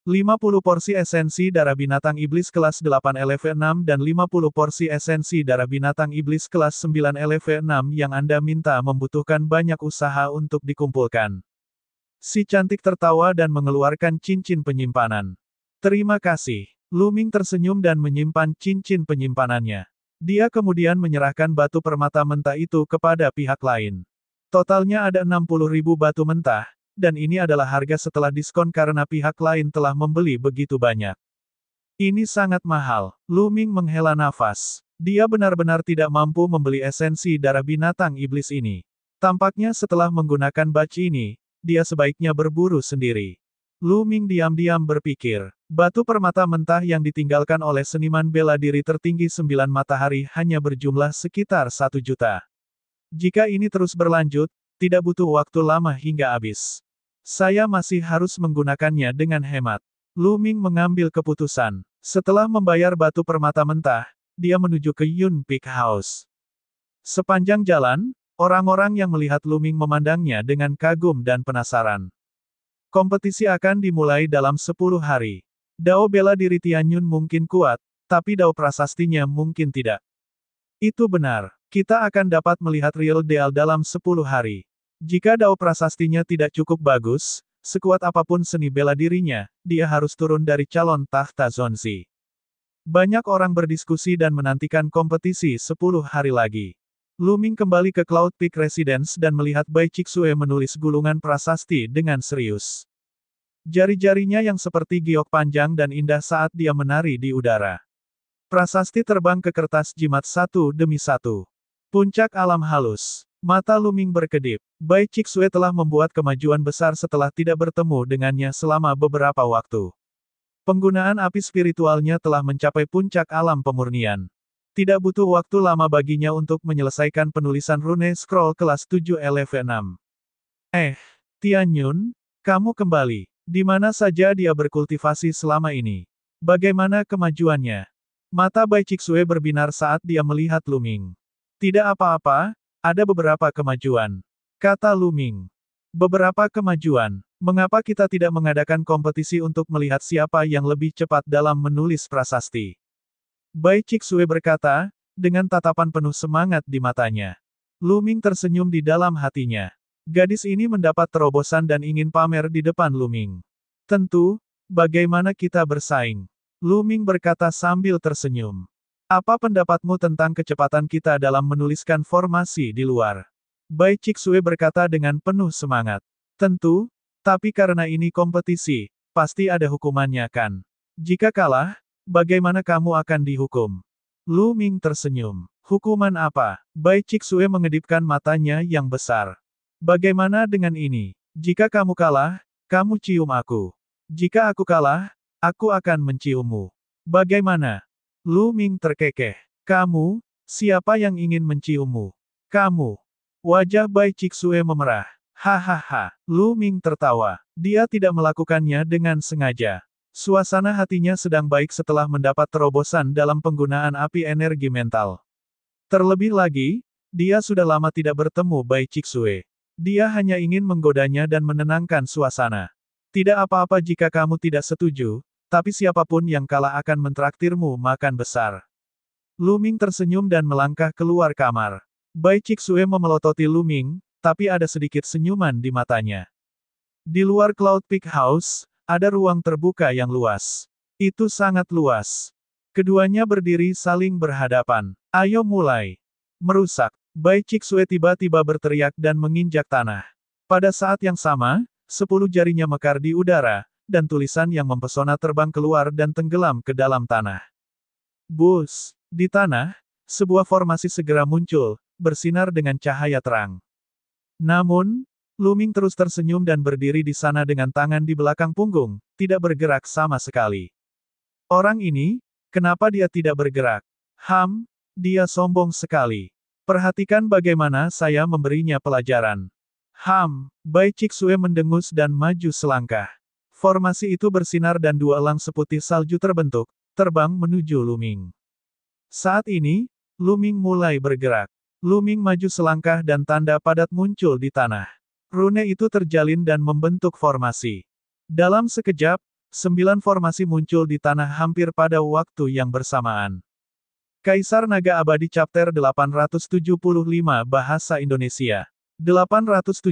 S1: 50 porsi esensi darah binatang iblis kelas 8 LV6 dan 50 porsi esensi darah binatang iblis kelas 9 LV6 yang Anda minta membutuhkan banyak usaha untuk dikumpulkan. Si cantik tertawa dan mengeluarkan cincin penyimpanan. Terima kasih. Lu Ming tersenyum dan menyimpan cincin penyimpanannya. Dia kemudian menyerahkan batu permata mentah itu kepada pihak lain. Totalnya ada 60.000 batu mentah. Dan ini adalah harga setelah diskon karena pihak lain telah membeli begitu banyak. Ini sangat mahal. Lu Ming menghela nafas. Dia benar-benar tidak mampu membeli esensi darah binatang iblis ini. Tampaknya setelah menggunakan baci ini, dia sebaiknya berburu sendiri. Lu Ming diam-diam berpikir. Batu permata mentah yang ditinggalkan oleh seniman bela diri tertinggi 9 matahari hanya berjumlah sekitar 1 juta. Jika ini terus berlanjut, tidak butuh waktu lama hingga habis. Saya masih harus menggunakannya dengan hemat. Lu Ming mengambil keputusan. Setelah membayar batu permata mentah, dia menuju ke Yun Peak House. Sepanjang jalan, orang-orang yang melihat Lu Ming memandangnya dengan kagum dan penasaran. Kompetisi akan dimulai dalam 10 hari. Dao bela diri Tian Yun mungkin kuat, tapi dao prasastinya mungkin tidak. Itu benar. Kita akan dapat melihat real deal dalam 10 hari. Jika dao prasastinya tidak cukup bagus, sekuat apapun seni bela dirinya, dia harus turun dari calon tahta Zonzi. Banyak orang berdiskusi dan menantikan kompetisi 10 hari lagi. Lu Ming kembali ke Cloud Peak Residence dan melihat Bai Chixue menulis gulungan prasasti dengan serius. Jari-jarinya yang seperti giok panjang dan indah saat dia menari di udara. Prasasti terbang ke kertas jimat satu demi satu. Puncak alam halus. Mata Lu Ming berkedip. Bai Chixue telah membuat kemajuan besar setelah tidak bertemu dengannya selama beberapa waktu. Penggunaan api spiritualnya telah mencapai puncak alam pemurnian. Tidak butuh waktu lama baginya untuk menyelesaikan penulisan rune scroll kelas 7 LV6. Tian Yun, kamu kembali. Di mana saja dia berkultivasi selama ini? Bagaimana kemajuannya? Mata Bai Chixue berbinar saat dia melihat Lu Ming. Tidak apa-apa, ada beberapa kemajuan, kata Lu Ming. Beberapa kemajuan. Mengapa kita tidak mengadakan kompetisi untuk melihat siapa yang lebih cepat dalam menulis prasasti? Bai Chixue berkata, dengan tatapan penuh semangat di matanya. Lu Ming tersenyum di dalam hatinya. Gadis ini mendapat terobosan dan ingin pamer di depan Lu Ming. Tentu, bagaimana kita bersaing? Lu Ming berkata sambil tersenyum. Apa pendapatmu tentang kecepatan kita dalam menuliskan formasi di luar? Bai Chixue berkata dengan penuh semangat. Tentu, tapi karena ini kompetisi, pasti ada hukumannya kan? Jika kalah, bagaimana kamu akan dihukum? Lu Ming tersenyum. Hukuman apa? Bai Chixue mengedipkan matanya yang besar. Bagaimana dengan ini? Jika kamu kalah, kamu cium aku. Jika aku kalah, aku akan menciummu. Bagaimana? Lu Ming terkekeh. Kamu, siapa yang ingin menciummu? Kamu. Wajah Bai Chixue memerah. Hahaha. Lu Ming tertawa. Dia tidak melakukannya dengan sengaja. Suasana hatinya sedang baik setelah mendapat terobosan dalam penggunaan api energi mental. Terlebih lagi, dia sudah lama tidak bertemu Bai Chixue. Dia hanya ingin menggodanya dan menenangkan suasana. Tidak apa-apa jika kamu tidak setuju, tapi siapapun yang kalah akan mentraktirmu makan besar. Lu Ming tersenyum dan melangkah keluar kamar. Bai Chixue memelototi Lu Ming, tapi ada sedikit senyuman di matanya. Di luar Cloud Peak House, ada ruang terbuka yang luas. Itu sangat luas. Keduanya berdiri saling berhadapan. Ayo mulai. Merusak. Bai Chixue tiba-tiba berteriak dan menginjak tanah. Pada saat yang sama, 10 jarinya mekar di udara, dan tulisan yang mempesona terbang keluar dan tenggelam ke dalam tanah. Bus. Di tanah, sebuah formasi segera muncul, bersinar dengan cahaya terang. Namun, Lu Ming terus tersenyum dan berdiri di sana dengan tangan di belakang punggung, tidak bergerak sama sekali. Orang ini, kenapa dia tidak bergerak? Dia sombong sekali. Perhatikan bagaimana saya memberinya pelajaran. Bai Chixue mendengus dan maju selangkah. Formasi itu bersinar dan dua elang seputih salju terbentuk, terbang menuju Lu Ming. Saat ini, Lu Ming mulai bergerak. Lu Ming maju selangkah dan tanda padat muncul di tanah. Rune itu terjalin dan membentuk formasi. Dalam sekejap, 9 formasi muncul di tanah hampir pada waktu yang bersamaan. Kaisar Naga Abadi Chapter 875 Bahasa Indonesia. 875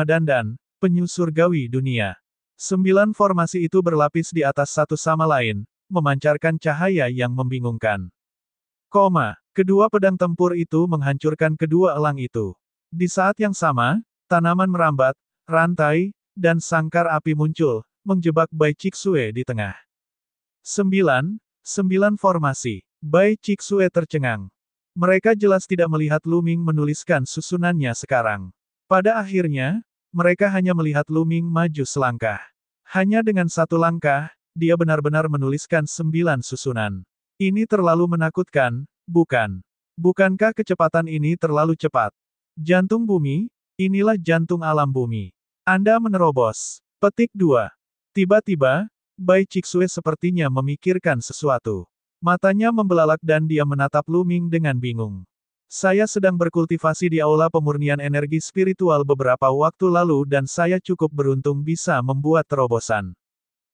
S1: Dandan, Penyu Surgawi Dunia. 9 formasi itu berlapis di atas satu sama lain, memancarkan cahaya yang membingungkan. Kedua pedang tempur itu menghancurkan kedua elang itu. Di saat yang sama, tanaman merambat, rantai, dan sangkar api muncul, menjebak Bai Chixue di tengah. 9 formasi. Bai Chixue tercengang. Mereka jelas tidak melihat Lu Ming menuliskan susunannya sekarang. Pada akhirnya, mereka hanya melihat Lu Ming maju selangkah. Hanya dengan satu langkah, dia benar-benar menuliskan 9 susunan. Ini terlalu menakutkan, bukan? Bukankah kecepatan ini terlalu cepat? Jantung bumi, inilah jantung alam bumi. Anda menerobos. Petik 2. Tiba-tiba, Bai Chixue sepertinya memikirkan sesuatu. Matanya membelalak dan dia menatap Lu Ming dengan bingung. Saya sedang berkultivasi di aula pemurnian energi spiritual beberapa waktu lalu dan saya cukup beruntung bisa membuat terobosan.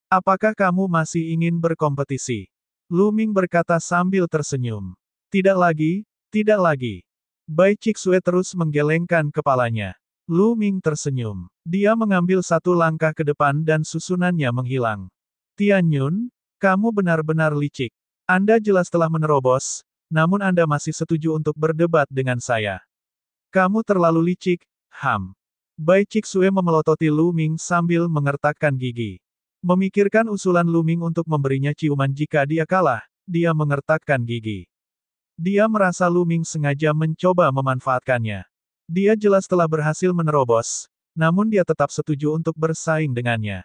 S1: Apakah kamu masih ingin berkompetisi? Lu Ming berkata sambil tersenyum. Tidak lagi, tidak lagi. Bai Chixue terus menggelengkan kepalanya. Lu Ming tersenyum. Dia mengambil satu langkah ke depan dan susunannya menghilang. Tian Yun, kamu benar-benar licik. Anda jelas telah menerobos, namun Anda masih setuju untuk berdebat dengan saya. Kamu terlalu licik, Bai Chixue memelototi Lu Ming sambil mengertakkan gigi. Memikirkan usulan Lu Ming untuk memberinya ciuman jika dia kalah, dia mengertakkan gigi. Dia merasa Lu Ming sengaja mencoba memanfaatkannya. Dia jelas telah berhasil menerobos, namun dia tetap setuju untuk bersaing dengannya.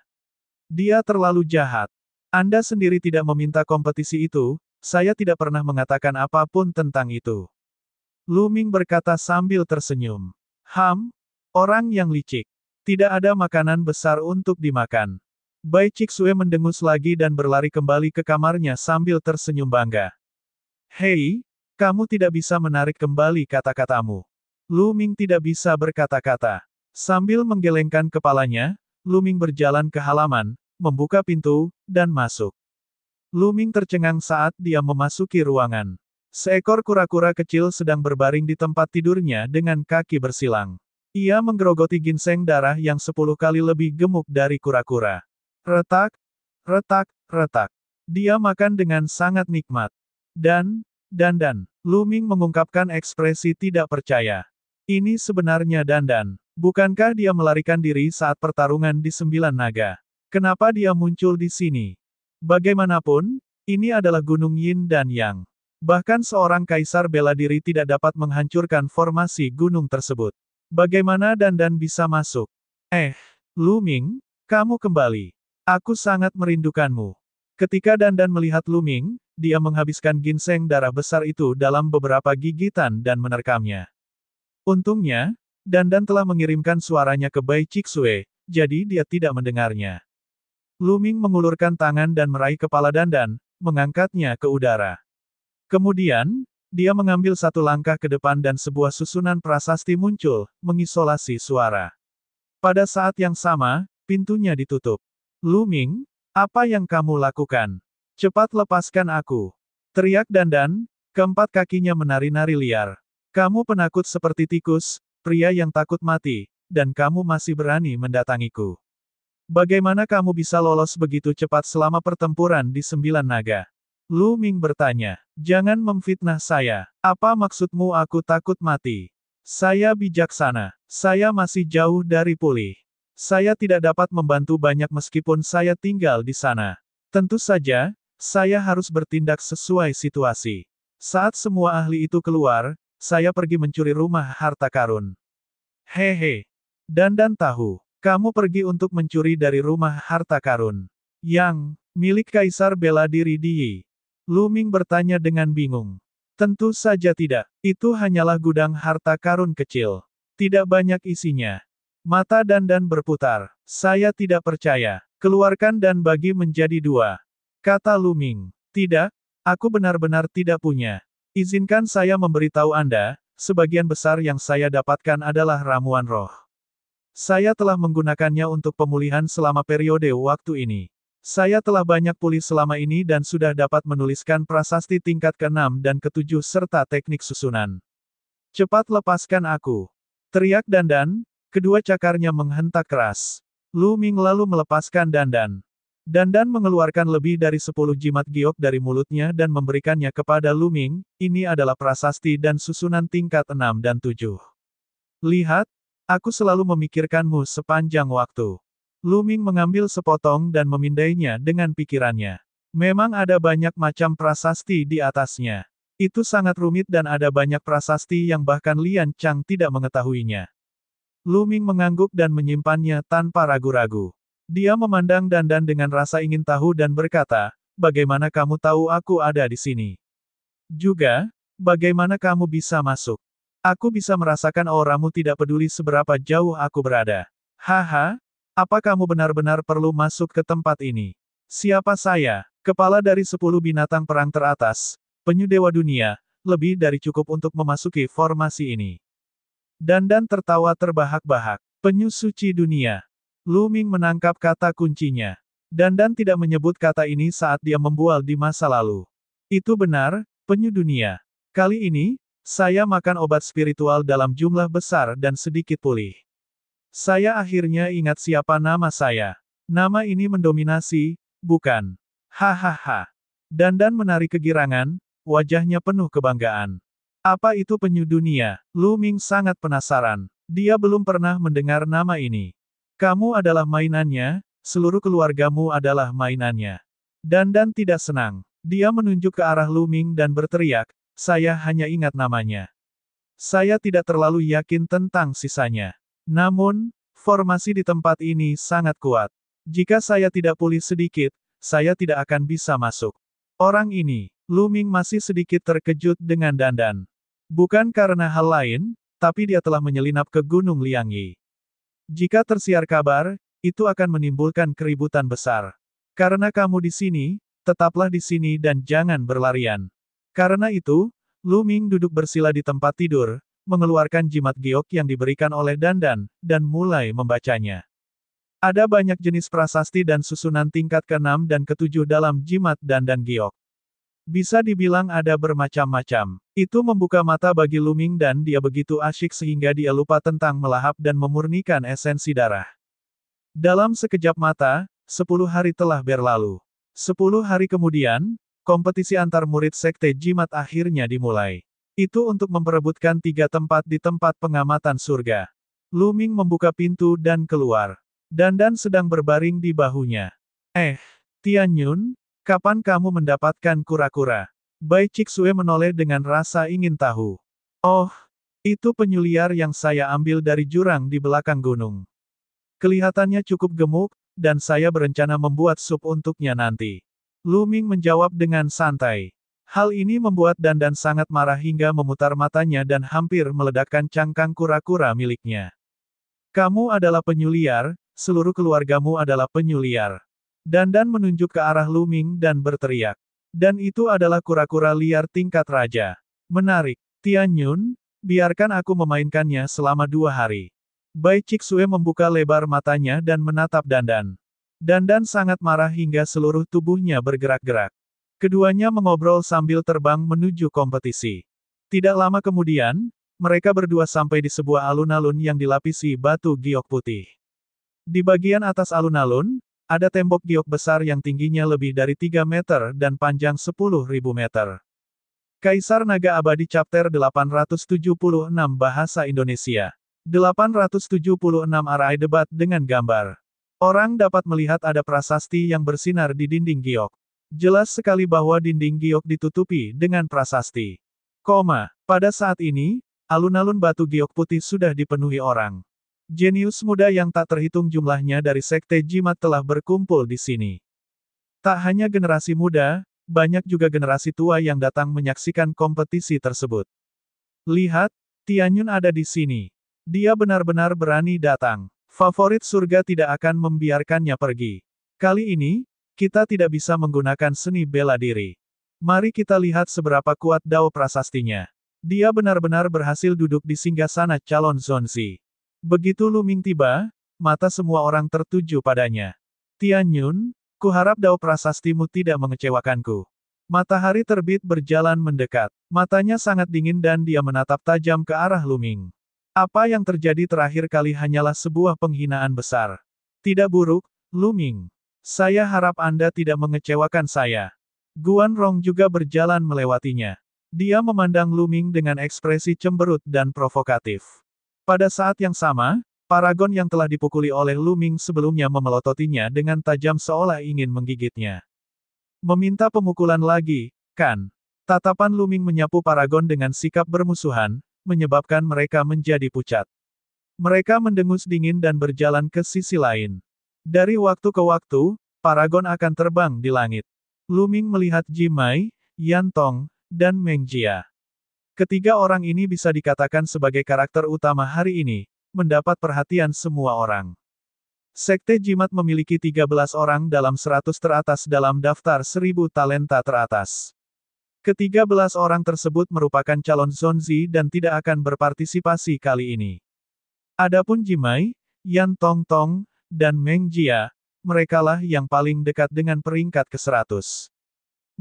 S1: Dia terlalu jahat. Anda sendiri tidak meminta kompetisi itu, saya tidak pernah mengatakan apapun tentang itu. Lu Ming berkata sambil tersenyum. Orang yang licik. Tidak ada makanan besar untuk dimakan. Bai Chixue mendengus lagi dan berlari kembali ke kamarnya sambil tersenyum bangga. Hei, kamu tidak bisa menarik kembali kata-katamu. Lu Ming tidak bisa berkata-kata. Sambil menggelengkan kepalanya, Lu Ming berjalan ke halaman, membuka pintu, dan masuk. Lu Ming tercengang saat dia memasuki ruangan. Seekor kura-kura kecil sedang berbaring di tempat tidurnya dengan kaki bersilang. Ia menggerogoti ginseng darah yang 10 kali lebih gemuk dari kura-kura. Retak, retak, retak. Dia makan dengan sangat nikmat. Dan, Lu Ming mengungkapkan ekspresi tidak percaya. Ini sebenarnya Dandan. Bukankah dia melarikan diri saat pertarungan di 9 naga? Kenapa dia muncul di sini? Bagaimanapun, ini adalah Gunung Yin dan Yang. Bahkan seorang kaisar bela diri tidak dapat menghancurkan formasi gunung tersebut. Bagaimana Dandan bisa masuk? Lu Ming, kamu kembali. Aku sangat merindukanmu. Ketika Dandan melihat Lu Ming, dia menghabiskan ginseng darah besar itu dalam beberapa gigitan dan menerkamnya. Untungnya, Dandan telah mengirimkan suaranya ke Bai Chixue, jadi dia tidak mendengarnya. Lu Ming mengulurkan tangan dan meraih kepala Dandan, mengangkatnya ke udara. Kemudian, dia mengambil satu langkah ke depan dan sebuah susunan prasasti muncul, mengisolasi suara. Pada saat yang sama, pintunya ditutup. Lu Ming, apa yang kamu lakukan? Cepat lepaskan aku. Teriak Dandan, keempat kakinya menari-nari liar. Kamu penakut seperti tikus, pria yang takut mati, dan kamu masih berani mendatangiku. Bagaimana kamu bisa lolos begitu cepat selama pertempuran di 9 naga? Lu Ming bertanya, jangan memfitnah saya. Apa maksudmu aku takut mati? Saya bijaksana. Saya masih jauh dari pulih. Saya tidak dapat membantu banyak meskipun saya tinggal di sana. Tentu saja, saya harus bertindak sesuai situasi. Saat semua ahli itu keluar, saya pergi mencuri rumah harta karun. Hehe. Dandan tahu, kamu pergi untuk mencuri dari rumah harta karun. Yang, milik kaisar bela diri Yi. Lu Ming bertanya dengan bingung. Tentu saja tidak. Itu hanyalah gudang harta karun kecil. Tidak banyak isinya. Mata Dandan berputar. Saya tidak percaya. Keluarkan dan bagi menjadi 2. Kata Lu Ming. Tidak, aku benar-benar tidak punya. Izinkan saya memberitahu Anda, sebagian besar yang saya dapatkan adalah ramuan roh. Saya telah menggunakannya untuk pemulihan selama periode waktu ini. Saya telah banyak pulih selama ini dan sudah dapat menuliskan prasasti tingkat ke-6 dan ke-7 serta teknik susunan. Cepat lepaskan aku. Teriak Dandan, kedua cakarnya menghentak keras. Lu Ming lalu melepaskan Dandan. Dandan mengeluarkan lebih dari 10 jimat giok dari mulutnya dan memberikannya kepada Lu Ming, ini adalah prasasti dan susunan tingkat 6 dan 7. Lihat, aku selalu memikirkanmu sepanjang waktu. Lu Ming mengambil sepotong dan memindainya dengan pikirannya. Memang ada banyak macam prasasti di atasnya. Itu sangat rumit dan ada banyak prasasti yang bahkan Lian Chang tidak mengetahuinya. Lu Ming mengangguk dan menyimpannya tanpa ragu-ragu. Dia memandang Dandan dengan rasa ingin tahu dan berkata, bagaimana kamu tahu aku ada di sini? Juga, bagaimana kamu bisa masuk? Aku bisa merasakan auramu tidak peduli seberapa jauh aku berada. Haha. Apa kamu benar-benar perlu masuk ke tempat ini? Siapa saya? Kepala dari 10 binatang perang teratas, penyu dewa dunia, lebih dari cukup untuk memasuki formasi ini. Dandan tertawa terbahak-bahak. Penyu suci dunia. Lu Ming menangkap kata kuncinya. Dandan tidak menyebut kata ini saat dia membual di masa lalu. Itu benar, penyu dunia. Kali ini, saya makan obat spiritual dalam jumlah besar dan sedikit pulih. Saya akhirnya ingat siapa nama saya. Nama ini mendominasi, bukan? Hahaha. Dandan menari kegirangan, wajahnya penuh kebanggaan. Apa itu penyu dunia? Lu Ming sangat penasaran. Dia belum pernah mendengar nama ini. Kamu adalah mainannya, seluruh keluargamu adalah mainannya. Dandan tidak senang. Dia menunjuk ke arah Lu Ming dan berteriak, saya hanya ingat namanya. Saya tidak terlalu yakin tentang sisanya. Namun, formasi di tempat ini sangat kuat. Jika saya tidak pulih sedikit, saya tidak akan bisa masuk. Orang ini, Lu Ming masih sedikit terkejut dengan Dandan. Bukan karena hal lain, tapi dia telah menyelinap ke Gunung Liangyi. Jika tersiar kabar, itu akan menimbulkan keributan besar. Karena kamu di sini, tetaplah di sini dan jangan berlarian. Karena itu, Lu Ming duduk bersila di tempat tidur, mengeluarkan jimat giok yang diberikan oleh Dandan, dan mulai membacanya. Ada banyak jenis prasasti dan susunan tingkat ke-6 dan ke-7 dalam jimat Dandan giok. Bisa dibilang ada bermacam-macam. Itu membuka mata bagi Lu Ming dan dia begitu asyik sehingga dia lupa tentang melahap dan memurnikan esensi darah. Dalam sekejap mata, 10 hari telah berlalu. 10 hari kemudian, kompetisi antar murid Sekte Jimat akhirnya dimulai. Itu untuk memperebutkan 3 tempat di tempat pengamatan surga. Lu Ming membuka pintu dan keluar. Dandan sedang berbaring di bahunya. Tian Yun, kapan kamu mendapatkan kura-kura? Bai Cixue menoleh dengan rasa ingin tahu. Oh, itu penyu liar yang saya ambil dari jurang di belakang gunung. Kelihatannya cukup gemuk, dan saya berencana membuat sup untuknya nanti. Lu Ming menjawab dengan santai. Hal ini membuat Dandan sangat marah hingga memutar matanya dan hampir meledakkan cangkang kura-kura miliknya. Kamu adalah penyu liar, seluruh keluargamu adalah penyu liar. Dandan menunjuk ke arah Lu Ming dan berteriak. Dan itu adalah kura-kura liar tingkat raja. Menarik. Tian Yun, biarkan aku memainkannya selama 2 hari. Bai Cixue membuka lebar matanya dan menatap Dandan. Dandan sangat marah hingga seluruh tubuhnya bergerak-gerak. Keduanya mengobrol sambil terbang menuju kompetisi. Tidak lama kemudian, mereka berdua sampai di sebuah alun-alun yang dilapisi batu giok putih. Di bagian atas alun-alun, ada tembok giok besar yang tingginya lebih dari 3 meter dan panjang 10.000 meter. Kaisar Naga Abadi Chapter 876 Bahasa Indonesia. 876 Arai debat dengan gambar. Orang dapat melihat ada prasasti yang bersinar di dinding giok. Jelas sekali bahwa dinding giok ditutupi dengan prasasti. Pada saat ini, alun-alun batu giok putih sudah dipenuhi orang. Jenius muda yang tak terhitung jumlahnya dari Sekte Jimat telah berkumpul di sini. Tak hanya generasi muda, banyak juga generasi tua yang datang menyaksikan kompetisi tersebut. Lihat, Tian Yun ada di sini. Dia benar-benar berani datang. Favorit surga tidak akan membiarkannya pergi. Kali ini, kita tidak bisa menggunakan seni bela diri. Mari kita lihat seberapa kuat dao prasastinya. Dia benar-benar berhasil duduk di singgasana calon Zonzi. Begitu Lu Ming tiba, mata semua orang tertuju padanya. Tian Yun, kuharap dao prasastimu tidak mengecewakanku. Matahari terbit berjalan mendekat. Matanya sangat dingin dan dia menatap tajam ke arah Lu Ming. Apa yang terjadi terakhir kali hanyalah sebuah penghinaan besar. Tidak buruk, Lu Ming. Saya harap Anda tidak mengecewakan saya. Guan Rong juga berjalan melewatinya. Dia memandang Lu Ming dengan ekspresi cemberut dan provokatif. Pada saat yang sama, paragon yang telah dipukuli oleh Lu Ming sebelumnya memelototinya dengan tajam seolah ingin menggigitnya. Meminta pemukulan lagi, kan? Tatapan Lu Ming menyapu paragon dengan sikap bermusuhan, menyebabkan mereka menjadi pucat. Mereka mendengus dingin dan berjalan ke sisi lain. Dari waktu ke waktu, paragon akan terbang di langit. Lu Ming melihat Jimai, Yan Tong, dan Meng Jia. Ketiga orang ini bisa dikatakan sebagai karakter utama hari ini, mendapat perhatian semua orang. Sekte Jimat memiliki 13 orang dalam 100 teratas dalam daftar 1000 talenta teratas. Ke-13 orang tersebut merupakan calon Zonzi dan tidak akan berpartisipasi kali ini. Adapun Jimai, Yan Tong Tong, dan Meng Jia, merekalah yang paling dekat dengan peringkat ke-100.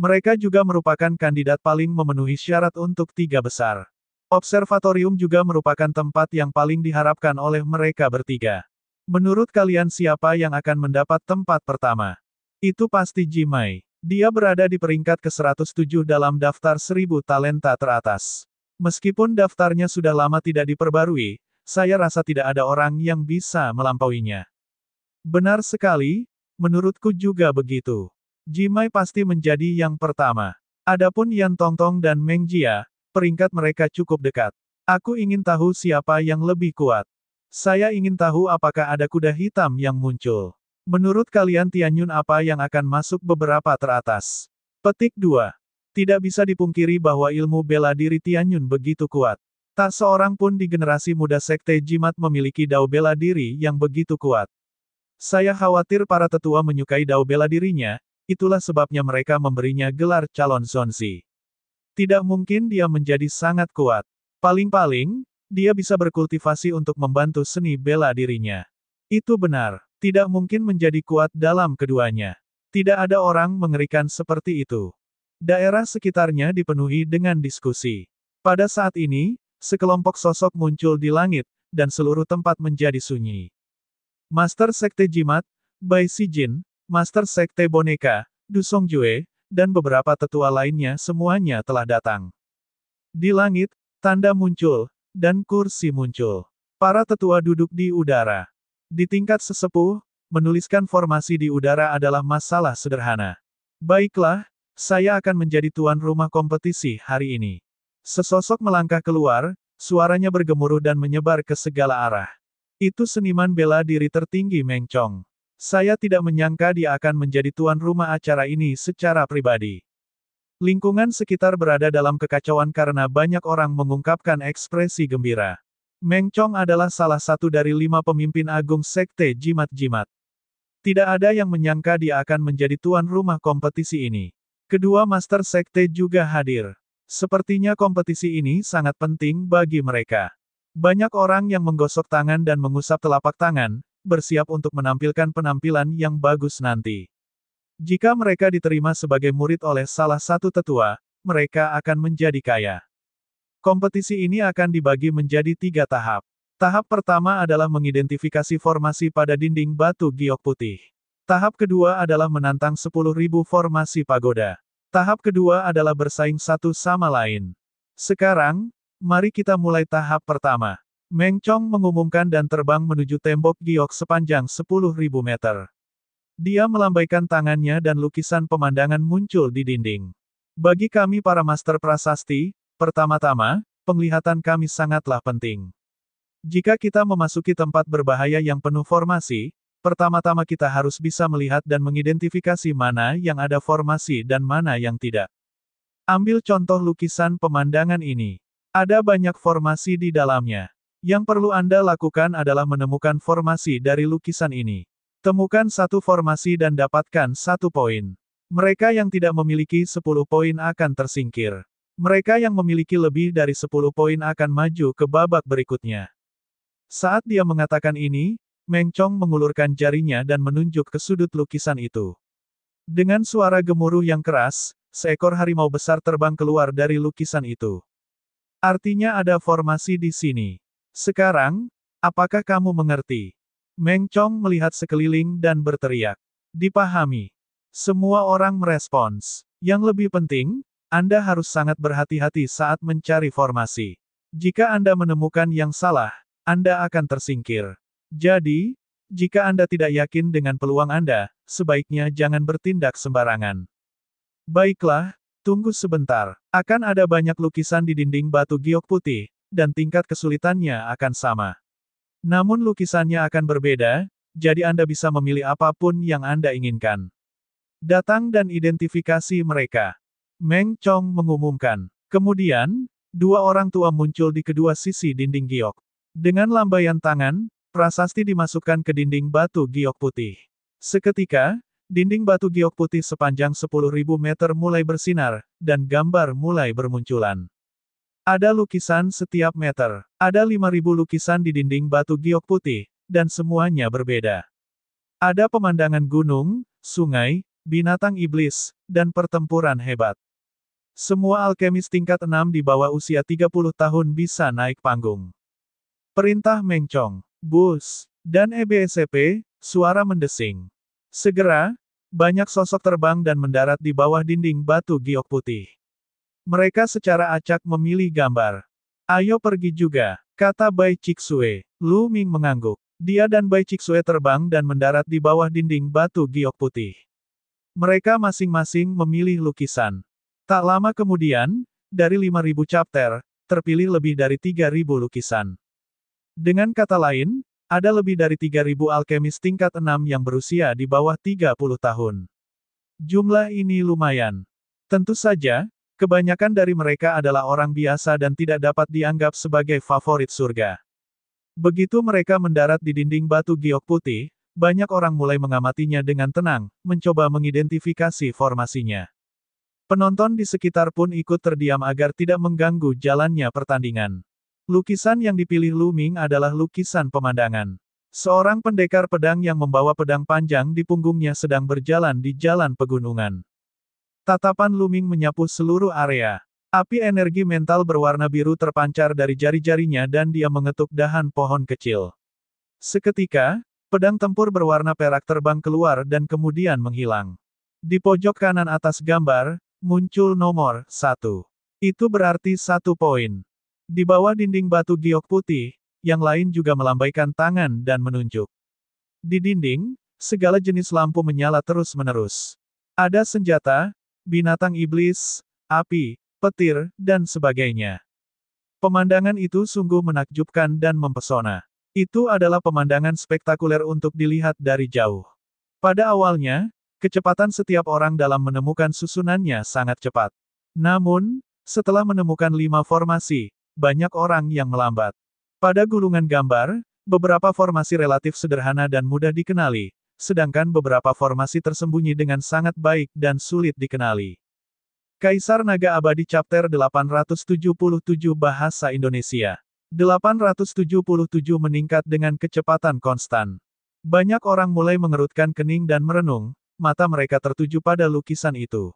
S1: Mereka juga merupakan kandidat paling memenuhi syarat untuk 3 besar. Observatorium juga merupakan tempat yang paling diharapkan oleh mereka bertiga. Menurut kalian siapa yang akan mendapat tempat pertama? Itu pasti Jimai. Dia berada di peringkat ke-107 dalam daftar 1000 talenta teratas. Meskipun daftarnya sudah lama tidak diperbarui, saya rasa tidak ada orang yang bisa melampauinya. Benar sekali, menurutku juga begitu. Jimai pasti menjadi yang pertama. Adapun Yan Tongtong dan Meng Jia, peringkat mereka cukup dekat. Aku ingin tahu siapa yang lebih kuat. Saya ingin tahu apakah ada kuda hitam yang muncul. Menurut kalian Tian Yun apa yang akan masuk beberapa teratas? Petik 2. Tidak bisa dipungkiri bahwa ilmu bela diri Tian Yun begitu kuat. Tak seorang pun di generasi muda Sekte Jimat memiliki dao bela diri yang begitu kuat. Saya khawatir para tetua menyukai dao bela dirinya, itulah sebabnya mereka memberinya gelar calon Zonzi. Tidak mungkin dia menjadi sangat kuat. Paling-paling, dia bisa berkultivasi untuk membantu seni bela dirinya. Itu benar. Tidak mungkin menjadi kuat dalam keduanya. Tidak ada orang mengerikan seperti itu. Daerah sekitarnya dipenuhi dengan diskusi. Pada saat ini, sekelompok sosok muncul di langit, dan seluruh tempat menjadi sunyi. Master Sekte Jimat, Bai Sijin, Master Sekte Boneka, Du Songjue, dan beberapa tetua lainnya semuanya telah datang. Di langit, tanda muncul, dan kursi muncul. Para tetua duduk di udara. Di tingkat sesepuh, menuliskan formasi di udara adalah masalah sederhana. Baiklah, saya akan menjadi tuan rumah kompetisi hari ini. Sesosok melangkah keluar, suaranya bergemuruh dan menyebar ke segala arah. Itu seniman bela diri tertinggi Meng Chong. Saya tidak menyangka dia akan menjadi tuan rumah acara ini secara pribadi. Lingkungan sekitar berada dalam kekacauan karena banyak orang mengungkapkan ekspresi gembira. Meng Chong adalah salah satu dari 5 pemimpin agung Sekte Jimat-Jimat. Tidak ada yang menyangka dia akan menjadi tuan rumah kompetisi ini. Kedua Master Sekte juga hadir. Sepertinya kompetisi ini sangat penting bagi mereka. Banyak orang yang menggosok tangan dan mengusap telapak tangan, bersiap untuk menampilkan penampilan yang bagus nanti. Jika mereka diterima sebagai murid oleh salah satu tetua, mereka akan menjadi kaya. Kompetisi ini akan dibagi menjadi 3 tahap. Tahap pertama adalah mengidentifikasi formasi pada dinding batu giok putih. Tahap kedua adalah menantang 10.000 formasi pagoda. Tahap kedua adalah bersaing satu sama lain. Sekarang, mari kita mulai tahap pertama. Meng Chong mengumumkan dan terbang menuju tembok giok sepanjang 10.000 meter. Dia melambaikan tangannya dan lukisan pemandangan muncul di dinding. Bagi kami para master prasasti, pertama-tama, penglihatan kami sangatlah penting. Jika kita memasuki tempat berbahaya yang penuh formasi, pertama-tama kita harus bisa melihat dan mengidentifikasi mana yang ada formasi dan mana yang tidak. Ambil contoh lukisan pemandangan ini. Ada banyak formasi di dalamnya. Yang perlu Anda lakukan adalah menemukan formasi dari lukisan ini. Temukan satu formasi dan dapatkan 1 poin. Mereka yang tidak memiliki 10 poin akan tersingkir. Mereka yang memiliki lebih dari 10 poin akan maju ke babak berikutnya. Saat dia mengatakan ini, Meng Chong mengulurkan jarinya dan menunjuk ke sudut lukisan itu. Dengan suara gemuruh yang keras, seekor harimau besar terbang keluar dari lukisan itu. Artinya ada formasi di sini. Sekarang, apakah kamu mengerti? Meng Chong melihat sekeliling dan berteriak. Dipahami. Semua orang merespons. Yang lebih penting, Anda harus sangat berhati-hati saat mencari formasi. Jika Anda menemukan yang salah, Anda akan tersingkir. Jadi, jika Anda tidak yakin dengan peluang Anda, sebaiknya jangan bertindak sembarangan. Baiklah, tunggu sebentar. Akan ada banyak lukisan di dinding batu giok putih, dan tingkat kesulitannya akan sama. Namun lukisannya akan berbeda, jadi Anda bisa memilih apapun yang Anda inginkan. Datang dan identifikasi mereka. Meng Chong mengumumkan. Kemudian, 2 orang tua muncul di kedua sisi dinding giok. Dengan lambaian tangan, prasasti dimasukkan ke dinding batu giok putih. Seketika, dinding batu giok putih sepanjang 10.000 meter mulai bersinar, dan gambar mulai bermunculan. Ada lukisan setiap meter. Ada 5.000 lukisan di dinding batu giok putih, dan semuanya berbeda. Ada pemandangan gunung, sungai, binatang iblis, dan pertempuran hebat. Semua alkemis tingkat 6 di bawah usia 30 tahun bisa naik panggung. Perintah Meng Chong. Bus. Dan EBSCP, suara mendesing. Segera, banyak sosok terbang dan mendarat di bawah dinding batu giok putih. Mereka secara acak memilih gambar. Ayo pergi juga, kata Bai Chixue. Lu Ming mengangguk. Dia dan Bai Chixue terbang dan mendarat di bawah dinding batu giok putih. Mereka masing-masing memilih lukisan. Tak lama kemudian, dari 5.000 chapter, terpilih lebih dari 3.000 lukisan. Dengan kata lain, ada lebih dari 3.000 alkemis tingkat 6 yang berusia di bawah 30 tahun. Jumlah ini lumayan. Tentu saja, kebanyakan dari mereka adalah orang biasa dan tidak dapat dianggap sebagai favorit surga. Begitu mereka mendarat di dinding batu giok putih, banyak orang mulai mengamatinya dengan tenang, mencoba mengidentifikasi formasinya. Penonton di sekitar pun ikut terdiam agar tidak mengganggu jalannya pertandingan. Lukisan yang dipilih Lu Ming adalah lukisan pemandangan. Seorang pendekar pedang yang membawa pedang panjang di punggungnya sedang berjalan di jalan pegunungan. Tatapan Lu Ming menyapu seluruh area. Api energi mental berwarna biru terpancar dari jari-jarinya dan dia mengetuk dahan pohon kecil. Seketika, pedang tempur berwarna perak terbang keluar dan kemudian menghilang. Di pojok kanan atas gambar, muncul nomor 1. Itu berarti 1 poin. Di bawah dinding batu giok putih, yang lain juga melambaikan tangan dan menunjuk. Di dinding, segala jenis lampu menyala terus-menerus. Ada senjata, binatang iblis, api, petir, dan sebagainya. Pemandangan itu sungguh menakjubkan dan mempesona. Itu adalah pemandangan spektakuler untuk dilihat dari jauh. Pada awalnya, kecepatan setiap orang dalam menemukan susunannya sangat cepat. Namun, setelah menemukan 5 formasi, banyak orang yang melambat. Pada gulungan gambar, beberapa formasi relatif sederhana dan mudah dikenali, sedangkan beberapa formasi tersembunyi dengan sangat baik dan sulit dikenali. Kaisar Naga Abadi Chapter 877 Bahasa Indonesia. 877 meningkat dengan kecepatan konstan. Banyak orang mulai mengerutkan kening dan merenung, mata mereka tertuju pada lukisan itu.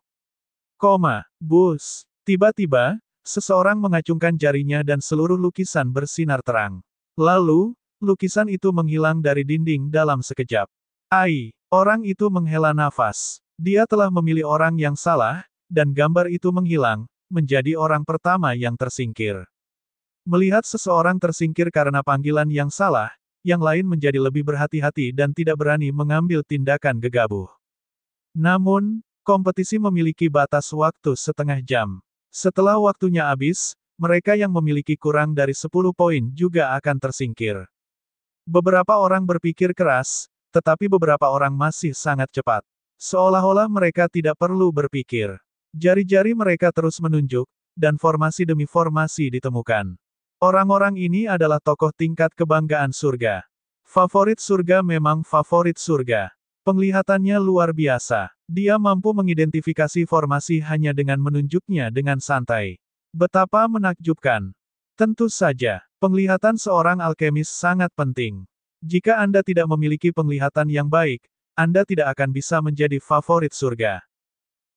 S1: Bus. Tiba-tiba, seseorang mengacungkan jarinya dan seluruh lukisan bersinar terang. Lalu, lukisan itu menghilang dari dinding dalam sekejap. Orang itu menghela nafas. Dia telah memilih orang yang salah, dan gambar itu menghilang, menjadi orang pertama yang tersingkir. Melihat seseorang tersingkir karena panggilan yang salah, yang lain menjadi lebih berhati-hati dan tidak berani mengambil tindakan gegabah. Namun, kompetisi memiliki batas waktu setengah jam. Setelah waktunya habis, mereka yang memiliki kurang dari 10 poin juga akan tersingkir. Beberapa orang berpikir keras, tetapi beberapa orang masih sangat cepat. Seolah-olah mereka tidak perlu berpikir. Jari-jari mereka terus menunjuk, dan formasi demi formasi ditemukan. Orang-orang ini adalah tokoh tingkat kebanggaan surga. Favorit surga memang favorit surga. Penglihatannya luar biasa. Dia mampu mengidentifikasi formasi hanya dengan menunjuknya dengan santai. Betapa menakjubkan. Tentu saja, penglihatan seorang alkemis sangat penting. Jika Anda tidak memiliki penglihatan yang baik, Anda tidak akan bisa menjadi favorit surga.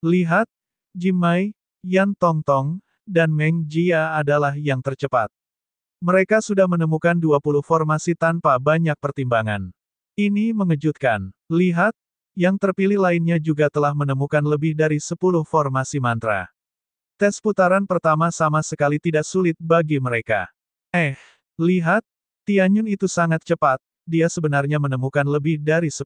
S1: Lihat, Jimai, Yan Tongtong, dan Meng Jia adalah yang tercepat. Mereka sudah menemukan 20 formasi tanpa banyak pertimbangan. Ini mengejutkan. Lihat, yang terpilih lainnya juga telah menemukan lebih dari 10 formasi mantra. Tes putaran pertama sama sekali tidak sulit bagi mereka. Lihat, Tianyun itu sangat cepat, dia sebenarnya menemukan lebih dari 10.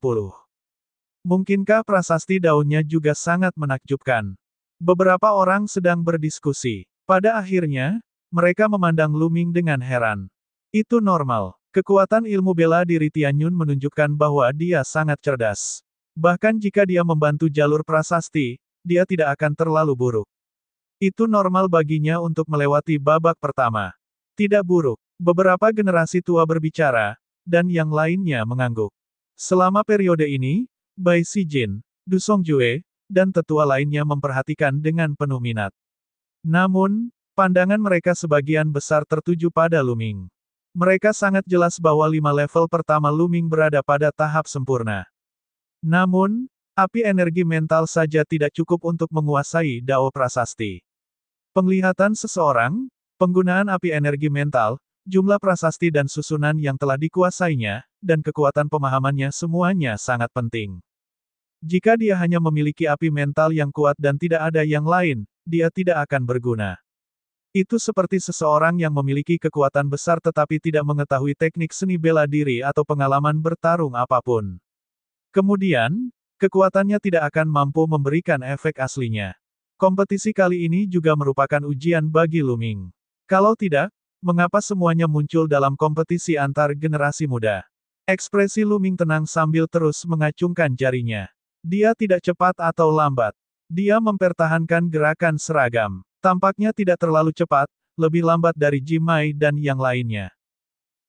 S1: Mungkinkah prasasti daunnya juga sangat menakjubkan? Beberapa orang sedang berdiskusi. Pada akhirnya, mereka memandang Lu Ming dengan heran. Itu normal. Kekuatan ilmu bela diri Tianyun menunjukkan bahwa dia sangat cerdas. Bahkan jika dia membantu jalur prasasti, dia tidak akan terlalu buruk. Itu normal baginya untuk melewati babak pertama. Tidak buruk. Beberapa generasi tua berbicara, dan yang lainnya mengangguk. Selama periode ini, Bai Sijin, Du Songjue, dan tetua lainnya memperhatikan dengan penuh minat. Namun, pandangan mereka sebagian besar tertuju pada Lu Ming. Mereka sangat jelas bahwa 5 level pertama Lu Ming berada pada tahap sempurna. Namun, api energi mental saja tidak cukup untuk menguasai Dao Prasasti. Penglihatan seseorang, penggunaan api energi mental, jumlah prasasti dan susunan yang telah dikuasainya, dan kekuatan pemahamannya semuanya sangat penting. Jika dia hanya memiliki api mental yang kuat dan tidak ada yang lain, dia tidak akan berguna. Itu seperti seseorang yang memiliki kekuatan besar tetapi tidak mengetahui teknik seni bela diri atau pengalaman bertarung apapun. Kemudian, kekuatannya tidak akan mampu memberikan efek aslinya. Kompetisi kali ini juga merupakan ujian bagi Lu Ming. Kalau tidak, mengapa semuanya muncul dalam kompetisi antar generasi muda? Ekspresi Lu Ming tenang sambil terus mengacungkan jarinya. Dia tidak cepat atau lambat. Dia mempertahankan gerakan seragam. Tampaknya tidak terlalu cepat, lebih lambat dari Jimai dan yang lainnya.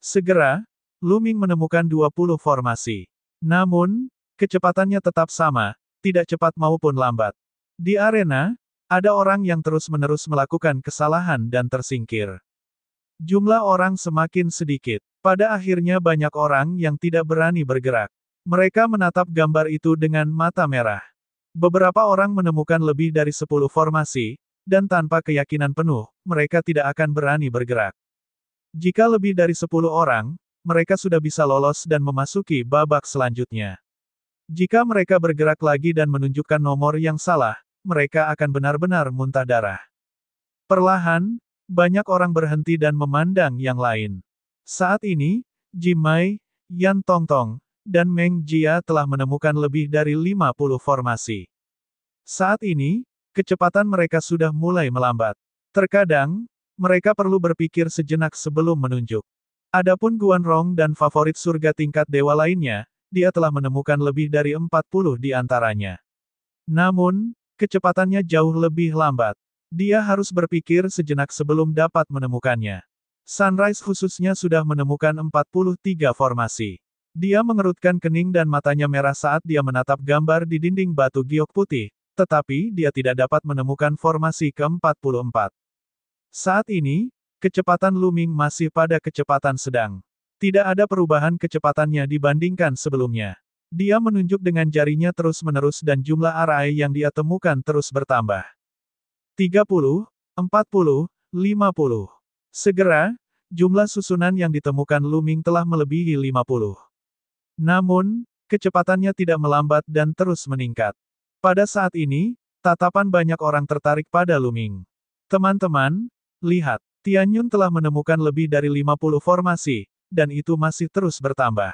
S1: Segera, Lu Ming menemukan 20 formasi. Namun, kecepatannya tetap sama, tidak cepat maupun lambat. Di arena, Ada orang yang terus-menerus melakukan kesalahan dan tersingkir. Jumlah orang semakin sedikit. Pada akhirnya banyak orang yang tidak berani bergerak. Mereka menatap gambar itu dengan mata merah. Beberapa orang menemukan lebih dari 10 formasi, dan tanpa keyakinan penuh, mereka tidak akan berani bergerak. Jika lebih dari 10 orang, mereka sudah bisa lolos dan memasuki babak selanjutnya. Jika mereka bergerak lagi dan menunjukkan nomor yang salah, mereka akan benar-benar muntah darah. Perlahan, banyak orang berhenti dan memandang yang lain. Saat ini, Jimai, Yan Tongtong, dan Meng Jia telah menemukan lebih dari 50 formasi. Saat ini, kecepatan mereka sudah mulai melambat. Terkadang, mereka perlu berpikir sejenak sebelum menunjuk. Adapun Guan Rong dan favorit surga tingkat dewa lainnya, dia telah menemukan lebih dari 40 di antaranya. Namun, kecepatannya jauh lebih lambat. Dia harus berpikir sejenak sebelum dapat menemukannya. Sunrise khususnya sudah menemukan 43 formasi. Dia mengerutkan kening dan matanya merah saat dia menatap gambar di dinding batu giok putih, tetapi dia tidak dapat menemukan formasi ke-44. Saat ini, kecepatan Luming masih pada kecepatan sedang. Tidak ada perubahan kecepatannya dibandingkan sebelumnya. Dia menunjuk dengan jarinya terus-menerus dan jumlah array yang dia temukan terus bertambah. 30, 40, 50. Segera, jumlah susunan yang ditemukan Luming telah melebihi 50. Namun, kecepatannya tidak melambat dan terus meningkat. Pada saat ini, tatapan banyak orang tertarik pada Luming. Teman-teman, lihat, Tianyun telah menemukan lebih dari 50 formasi, dan itu masih terus bertambah.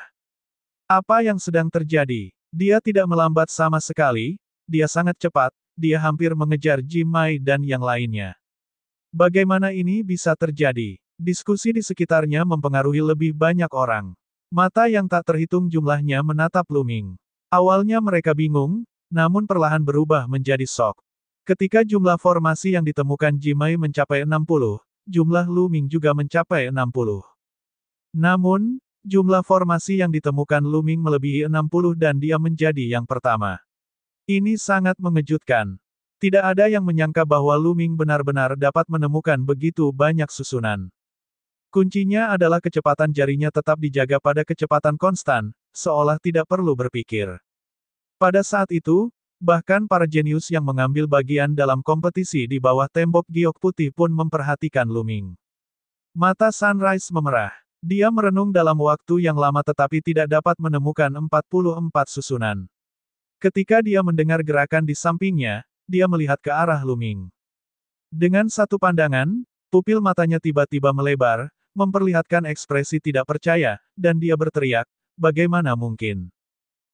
S1: Apa yang sedang terjadi? Dia tidak melambat sama sekali, dia sangat cepat, dia hampir mengejar Jimai dan yang lainnya. Bagaimana ini bisa terjadi? Diskusi di sekitarnya mempengaruhi lebih banyak orang. Mata yang tak terhitung jumlahnya menatap Luming. Awalnya mereka bingung, namun perlahan berubah menjadi shock. Ketika jumlah formasi yang ditemukan Jimai mencapai 60, jumlah Luming juga mencapai 60. Namun, jumlah formasi yang ditemukan Luming melebihi 60 dan dia menjadi yang pertama. Ini sangat mengejutkan. Tidak ada yang menyangka bahwa Luming benar-benar dapat menemukan begitu banyak susunan. Kuncinya adalah kecepatan jarinya tetap dijaga pada kecepatan konstan, seolah tidak perlu berpikir. Pada saat itu, bahkan para jenius yang mengambil bagian dalam kompetisi di bawah tembok giok putih pun memperhatikan Luming. Mata Sunrise memerah. Dia merenung dalam waktu yang lama tetapi tidak dapat menemukan 44 susunan. Ketika dia mendengar gerakan di sampingnya, dia melihat ke arah Luming. Dengan satu pandangan, pupil matanya tiba-tiba melebar, memperlihatkan ekspresi tidak percaya, dan dia berteriak, "Bagaimana mungkin?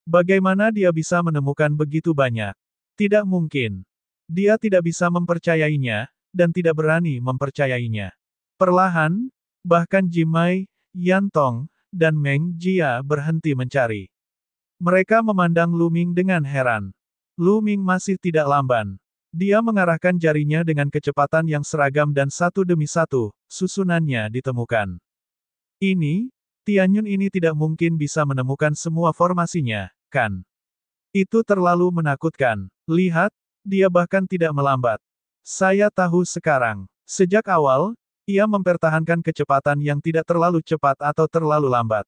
S1: Bagaimana dia bisa menemukan begitu banyak? Tidak mungkin." Dia tidak bisa mempercayainya, dan tidak berani mempercayainya. Perlahan, bahkan Jimai, Yan Tong, dan Meng Jia berhenti mencari. Mereka memandang Luming dengan heran. Luming masih tidak lamban. Dia mengarahkan jarinya dengan kecepatan yang seragam dan satu demi satu, susunannya ditemukan. Ini, Tianyun ini tidak mungkin bisa menemukan semua formasinya, kan? Itu terlalu menakutkan. Lihat, dia bahkan tidak melambat. Saya tahu sekarang. Sejak awal, ia mempertahankan kecepatan yang tidak terlalu cepat atau terlalu lambat.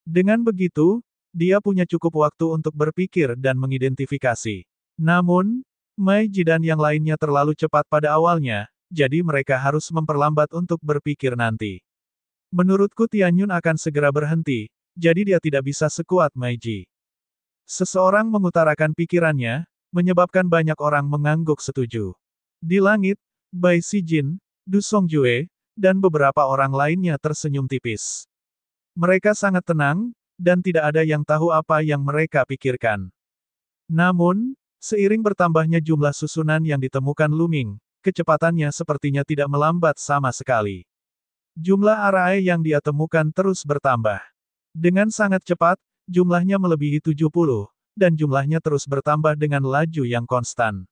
S1: Dengan begitu, dia punya cukup waktu untuk berpikir dan mengidentifikasi. Namun, Mei Ji dan yang lainnya terlalu cepat pada awalnya, jadi mereka harus memperlambat untuk berpikir nanti. Menurutku Tianyun akan segera berhenti, jadi dia tidak bisa sekuat Mei Ji. Seseorang mengutarakan pikirannya, menyebabkan banyak orang mengangguk setuju. Di langit, Bai Sijin, Du Songjue, dan beberapa orang lainnya tersenyum tipis. Mereka sangat tenang, dan tidak ada yang tahu apa yang mereka pikirkan. Namun, seiring bertambahnya jumlah susunan yang ditemukan Luming, kecepatannya sepertinya tidak melambat sama sekali. Jumlah array yang dia temukan terus bertambah. Dengan sangat cepat, jumlahnya melebihi 70, dan jumlahnya terus bertambah dengan laju yang konstan.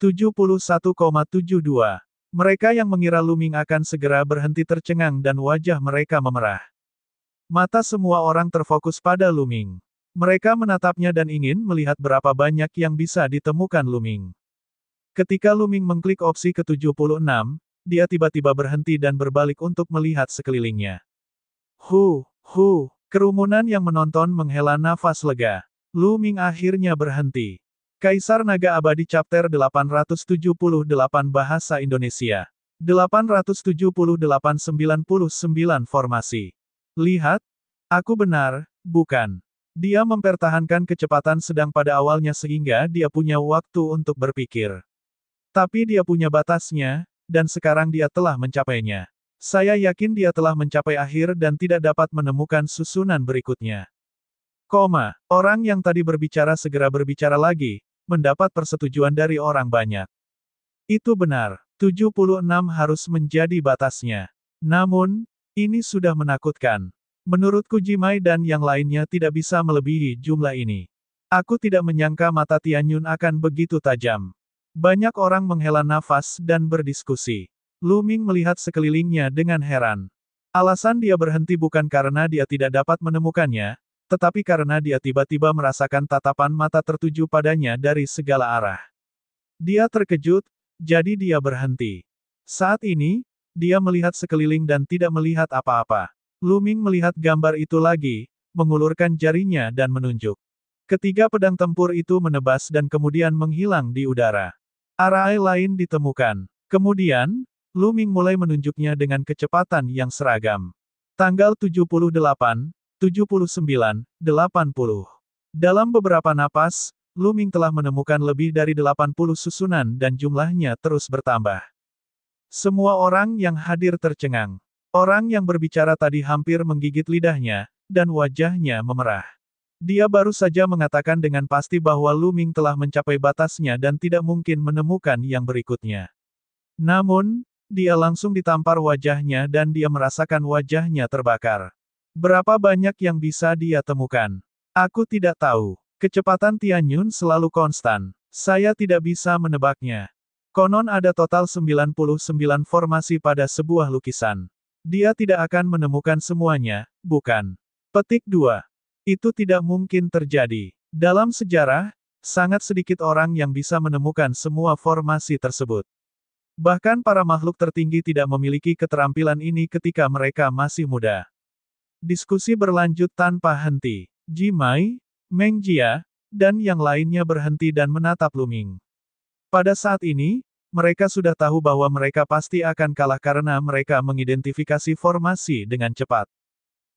S1: 71,72. Mereka yang mengira Luming akan segera berhenti tercengang dan wajah mereka memerah. Mata semua orang terfokus pada Luming. Mereka menatapnya dan ingin melihat berapa banyak yang bisa ditemukan Luming. Ketika Lu Ming mengklik opsi ke-76, dia tiba-tiba berhenti dan berbalik untuk melihat sekelilingnya. Kerumunan yang menonton menghela nafas lega. Lu Ming akhirnya berhenti. Kaisar Naga Abadi Chapter 878 Bahasa Indonesia. 878-99 Formasi. Lihat, aku benar, bukan? Dia mempertahankan kecepatan sedang pada awalnya sehingga dia punya waktu untuk berpikir. Tapi dia punya batasnya, dan sekarang dia telah mencapainya. Saya yakin dia telah mencapai akhir dan tidak dapat menemukan susunan berikutnya. Orang yang tadi berbicara segera berbicara lagi, mendapat persetujuan dari orang banyak. Itu benar, 76 harus menjadi batasnya. Namun, ini sudah menakutkan. Menurutku Jimai dan yang lainnya tidak bisa melebihi jumlah ini. Aku tidak menyangka mata Tianyun akan begitu tajam. Banyak orang menghela nafas dan berdiskusi. Lu Ming melihat sekelilingnya dengan heran. Alasan dia berhenti bukan karena dia tidak dapat menemukannya, tetapi karena dia tiba-tiba merasakan tatapan mata tertuju padanya dari segala arah. Dia terkejut, jadi dia berhenti. Saat ini, dia melihat sekeliling dan tidak melihat apa-apa. Lu Ming melihat gambar itu lagi, mengulurkan jarinya dan menunjuk. Ketiga pedang tempur itu menebas dan kemudian menghilang di udara. Arai lain ditemukan. Kemudian, Lu Ming mulai menunjuknya dengan kecepatan yang seragam. Tanggal 78, 79, 80. Dalam beberapa napas, Lu Ming telah menemukan lebih dari 80 susunan dan jumlahnya terus bertambah. Semua orang yang hadir tercengang. Orang yang berbicara tadi hampir menggigit lidahnya, dan wajahnya memerah. Dia baru saja mengatakan dengan pasti bahwa Lu Ming telah mencapai batasnya dan tidak mungkin menemukan yang berikutnya. Namun, dia langsung ditampar wajahnya dan dia merasakan wajahnya terbakar. Berapa banyak yang bisa dia temukan? Aku tidak tahu. Kecepatan Tianyun selalu konstan. Saya tidak bisa menebaknya. Konon ada total 99 formasi pada sebuah lukisan. Dia tidak akan menemukan semuanya, bukan? Petik 2. Itu tidak mungkin terjadi. Dalam sejarah, sangat sedikit orang yang bisa menemukan semua formasi tersebut. Bahkan para makhluk tertinggi tidak memiliki keterampilan ini ketika mereka masih muda. Diskusi berlanjut tanpa henti. Jimai, Meng Jia, dan yang lainnya berhenti dan menatap Lu Ming. Pada saat ini, mereka sudah tahu bahwa mereka pasti akan kalah karena mereka mengidentifikasi formasi dengan cepat.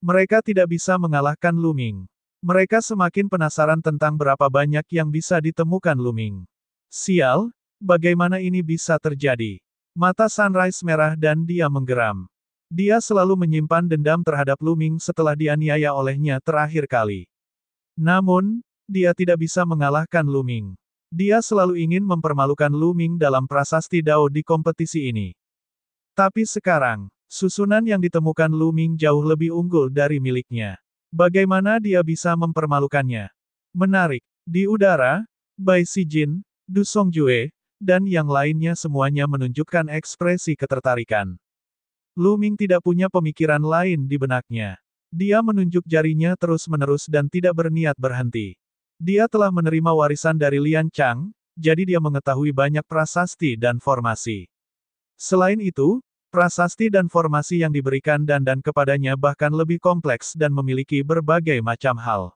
S1: Mereka tidak bisa mengalahkan Lu Ming. Mereka semakin penasaran tentang berapa banyak yang bisa ditemukan Lu Ming. Sial, bagaimana ini bisa terjadi? Mata Sunrise merah dan dia menggeram. Dia selalu menyimpan dendam terhadap Lu Ming setelah dianiaya olehnya terakhir kali. Namun, dia tidak bisa mengalahkan Lu Ming. Dia selalu ingin mempermalukan Lu Ming dalam prasasti Dao di kompetisi ini. Tapi sekarang, susunan yang ditemukan Lu Ming jauh lebih unggul dari miliknya. Bagaimana dia bisa mempermalukannya? Menarik. Di udara, Bai Sijin, Du Songjue, dan yang lainnya semuanya menunjukkan ekspresi ketertarikan. Lu Ming tidak punya pemikiran lain di benaknya. Dia menunjuk jarinya terus-menerus dan tidak berniat berhenti. Dia telah menerima warisan dari Lian Chang, jadi dia mengetahui banyak prasasti dan formasi. Selain itu, prasasti dan formasi yang diberikan dan kepadanya bahkan lebih kompleks dan memiliki berbagai macam hal.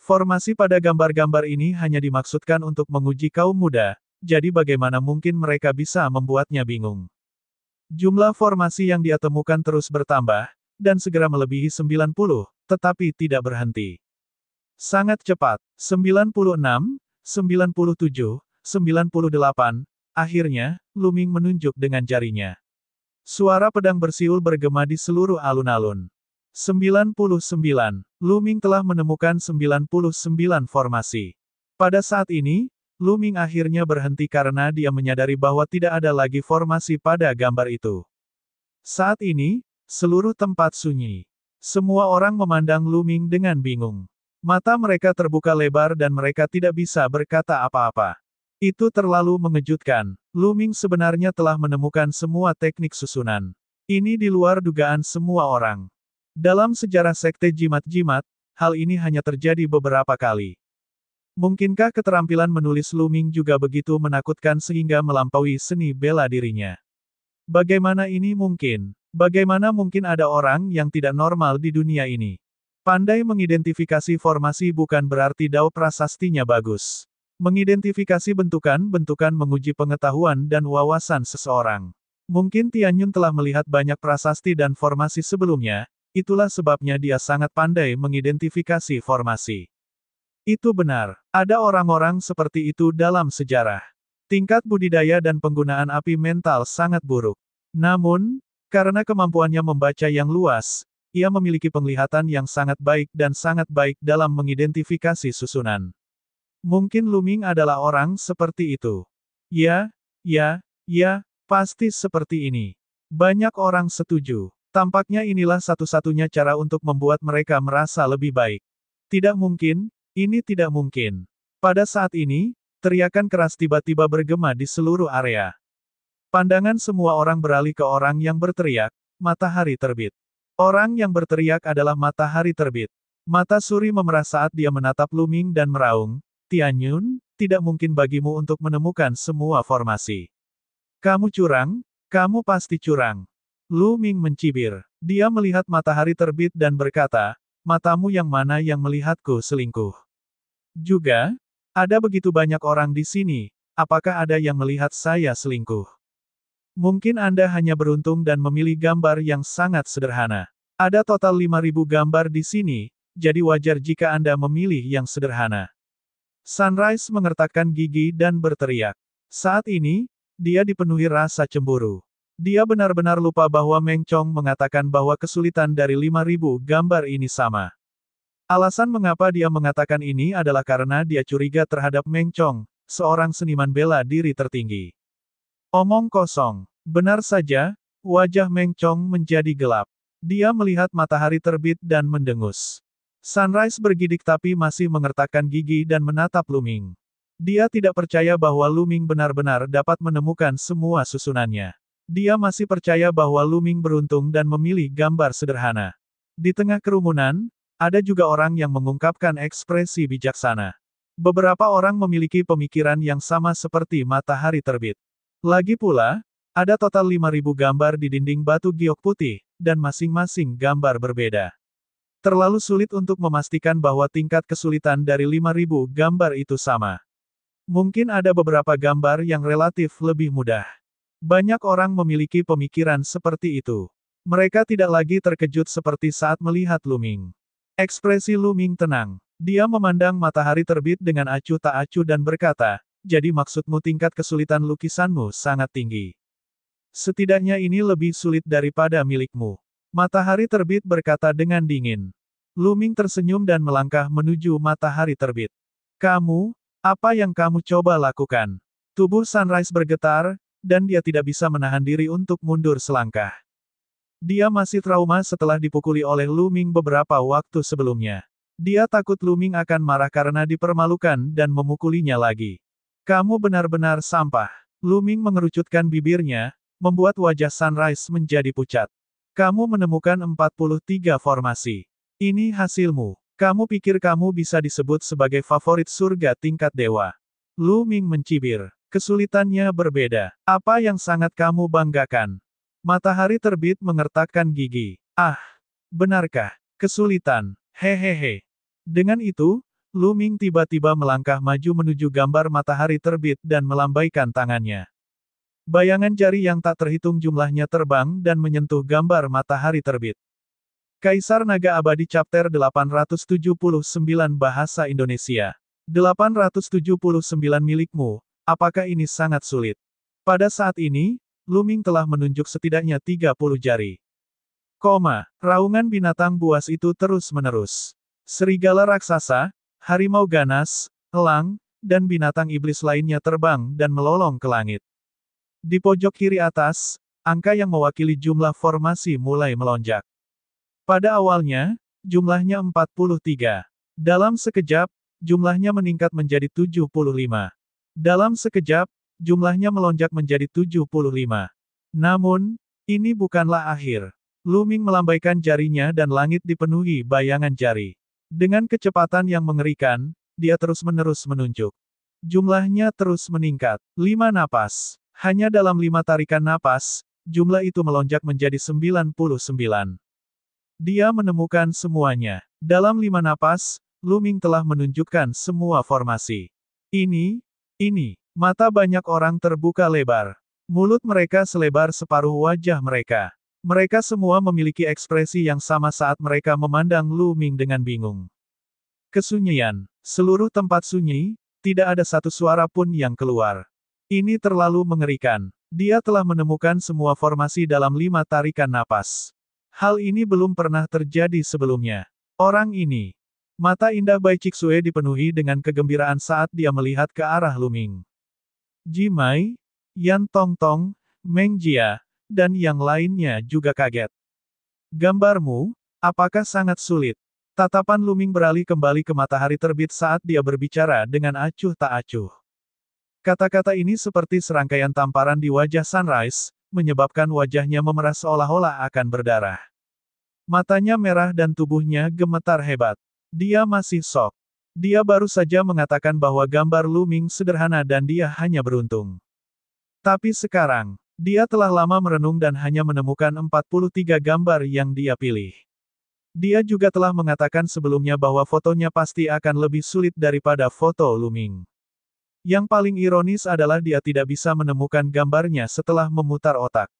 S1: Formasi pada gambar-gambar ini hanya dimaksudkan untuk menguji kaum muda, jadi bagaimana mungkin mereka bisa membuatnya bingung. Jumlah formasi yang dia temukan terus bertambah, dan segera melebihi 90, tetapi tidak berhenti. Sangat cepat, 96, 97, 98, akhirnya, Lu Ming menunjuk dengan jarinya. Suara pedang bersiul bergema di seluruh alun-alun. 99, Lu Ming telah menemukan 99 formasi. Pada saat ini, Lu Ming akhirnya berhenti karena dia menyadari bahwa tidak ada lagi formasi pada gambar itu. Saat ini, seluruh tempat sunyi. Semua orang memandang Lu Ming dengan bingung. Mata mereka terbuka lebar dan mereka tidak bisa berkata apa-apa. Itu terlalu mengejutkan. Lu Ming sebenarnya telah menemukan semua teknik susunan. Ini di luar dugaan semua orang. Dalam sejarah sekte jimat-jimat, hal ini hanya terjadi beberapa kali. Mungkinkah keterampilan menulis Lu Ming juga begitu menakutkan sehingga melampaui seni bela dirinya? Bagaimana ini mungkin? Bagaimana mungkin ada orang yang tidak normal di dunia ini? Pandai mengidentifikasi formasi bukan berarti dao prasastinya bagus. Mengidentifikasi bentukan-bentukan menguji pengetahuan dan wawasan seseorang. Mungkin Tianyun telah melihat banyak prasasti dan formasi sebelumnya, itulah sebabnya dia sangat pandai mengidentifikasi formasi. Itu benar, ada orang-orang seperti itu dalam sejarah. Tingkat budidaya dan penggunaan api mental sangat buruk. Namun, karena kemampuannya membaca yang luas, ia memiliki penglihatan yang sangat baik dan sangat baik dalam mengidentifikasi susunan. Mungkin Lu Ming adalah orang seperti itu. Ya, pasti seperti ini. Banyak orang setuju. Tampaknya inilah satu-satunya cara untuk membuat mereka merasa lebih baik. Tidak mungkin, ini tidak mungkin. Pada saat ini, teriakan keras tiba-tiba bergema di seluruh area. Pandangan semua orang beralih ke orang yang berteriak, matahari terbit. Orang yang berteriak adalah matahari terbit. Mata Suri memerah saat dia menatap Lu Ming dan meraung, Tianyun, tidak mungkin bagimu untuk menemukan semua formasi. Kamu curang, kamu pasti curang. Lu Ming mencibir. Dia melihat matahari terbit dan berkata, matamu yang mana yang melihatku selingkuh? Juga, ada begitu banyak orang di sini, apakah ada yang melihat saya selingkuh? Mungkin Anda hanya beruntung dan memilih gambar yang sangat sederhana. Ada total 5.000 gambar di sini, jadi wajar jika Anda memilih yang sederhana. Sunrise mengertakkan gigi dan berteriak. Saat ini, dia dipenuhi rasa cemburu. Dia benar-benar lupa bahwa Meng Chong mengatakan bahwa kesulitan dari 5.000 gambar ini sama. Alasan mengapa dia mengatakan ini adalah karena dia curiga terhadap Meng Chong, seorang seniman bela diri tertinggi. Omong kosong. Benar saja, wajah Meng Chong menjadi gelap. Dia melihat matahari terbit dan mendengus. Sunrise bergidik tapi masih mengertakkan gigi dan menatap Lu Ming. Dia tidak percaya bahwa Lu Ming benar-benar dapat menemukan semua susunannya. Dia masih percaya bahwa Lu Ming beruntung dan memilih gambar sederhana. Di tengah kerumunan, ada juga orang yang mengungkapkan ekspresi bijaksana. Beberapa orang memiliki pemikiran yang sama seperti matahari terbit. Lagi pula, ada total 5.000 gambar di dinding batu giok putih, dan masing-masing gambar berbeda. Terlalu sulit untuk memastikan bahwa tingkat kesulitan dari 5.000 gambar itu sama. Mungkin ada beberapa gambar yang relatif lebih mudah. Banyak orang memiliki pemikiran seperti itu. Mereka tidak lagi terkejut seperti saat melihat Lu Ming. Ekspresi Lu Ming tenang. Dia memandang matahari terbit dengan acuh tak acuh dan berkata, jadi maksudmu tingkat kesulitan lukisanmu sangat tinggi. Setidaknya ini lebih sulit daripada milikmu. Matahari terbit berkata dengan dingin. Lu Ming tersenyum dan melangkah menuju matahari terbit. Kamu, apa yang kamu coba lakukan? Tubuh Sunrise bergetar, dan dia tidak bisa menahan diri untuk mundur selangkah. Dia masih trauma setelah dipukuli oleh Lu Ming beberapa waktu sebelumnya. Dia takut Lu Ming akan marah karena dipermalukan dan memukulinya lagi. Kamu benar-benar sampah. Lu Ming mengerucutkan bibirnya, membuat wajah Sunrise menjadi pucat. Kamu menemukan 43 formasi. Ini hasilmu. Kamu pikir kamu bisa disebut sebagai favorit surga tingkat dewa. Lu Ming mencibir. Kesulitannya berbeda. Apa yang sangat kamu banggakan? Matahari terbit mengertakkan gigi. Ah, benarkah? Kesulitan. Hehehe. Dengan itu, Lu Ming tiba-tiba melangkah maju menuju gambar matahari terbit dan melambaikan tangannya. Bayangan jari yang tak terhitung jumlahnya terbang dan menyentuh gambar matahari terbit. Kaisar Naga Abadi Chapter 879 Bahasa Indonesia. 879 milikmu, apakah ini sangat sulit? Pada saat ini, Lu Ming telah menunjuk setidaknya 30 jari. Raungan binatang buas itu terus-menerus. Serigala raksasa, harimau ganas, elang, dan binatang iblis lainnya terbang dan melolong ke langit. Di pojok kiri atas, angka yang mewakili jumlah formasi mulai melonjak. Pada awalnya, jumlahnya 43. Dalam sekejap, jumlahnya meningkat menjadi 75. Dalam sekejap, jumlahnya melonjak menjadi 75. Namun, ini bukanlah akhir. Lu Ming melambaikan jarinya dan langit dipenuhi bayangan jari. Dengan kecepatan yang mengerikan, dia terus-menerus menunjuk. Jumlahnya terus meningkat. 5 napas. Hanya dalam 5 tarikan napas, jumlah itu melonjak menjadi 99. Dia menemukan semuanya. Dalam 5 napas, Lu Ming telah menunjukkan semua formasi. Ini. Mata banyak orang terbuka lebar. Mulut mereka selebar separuh wajah mereka. Mereka semua memiliki ekspresi yang sama saat mereka memandang Lu Ming dengan bingung. Kesunyian. Seluruh tempat sunyi, tidak ada satu suara pun yang keluar. Ini terlalu mengerikan. Dia telah menemukan semua formasi dalam 5 tarikan napas. Hal ini belum pernah terjadi sebelumnya. Orang ini. Mata indah Bai Chixue dipenuhi dengan kegembiraan saat dia melihat ke arah Lu Ming. Ji Mai, Yan Tongtong, Meng Jia, dan yang lainnya juga kaget. Gambarmu, apakah sangat sulit? Tatapan Lu Ming beralih kembali ke matahari terbit saat dia berbicara dengan acuh tak acuh. Kata-kata ini seperti serangkaian tamparan di wajah Sunrise, menyebabkan wajahnya memerah seolah-olah akan berdarah. Matanya merah dan tubuhnya gemetar hebat. Dia masih shock. Dia baru saja mengatakan bahwa gambar Lu Ming sederhana dan dia hanya beruntung. Tapi sekarang, dia telah lama merenung dan hanya menemukan 43 gambar yang dia pilih. Dia juga telah mengatakan sebelumnya bahwa fotonya pasti akan lebih sulit daripada foto Lu Ming. Yang paling ironis adalah dia tidak bisa menemukan gambarnya setelah memutar otak.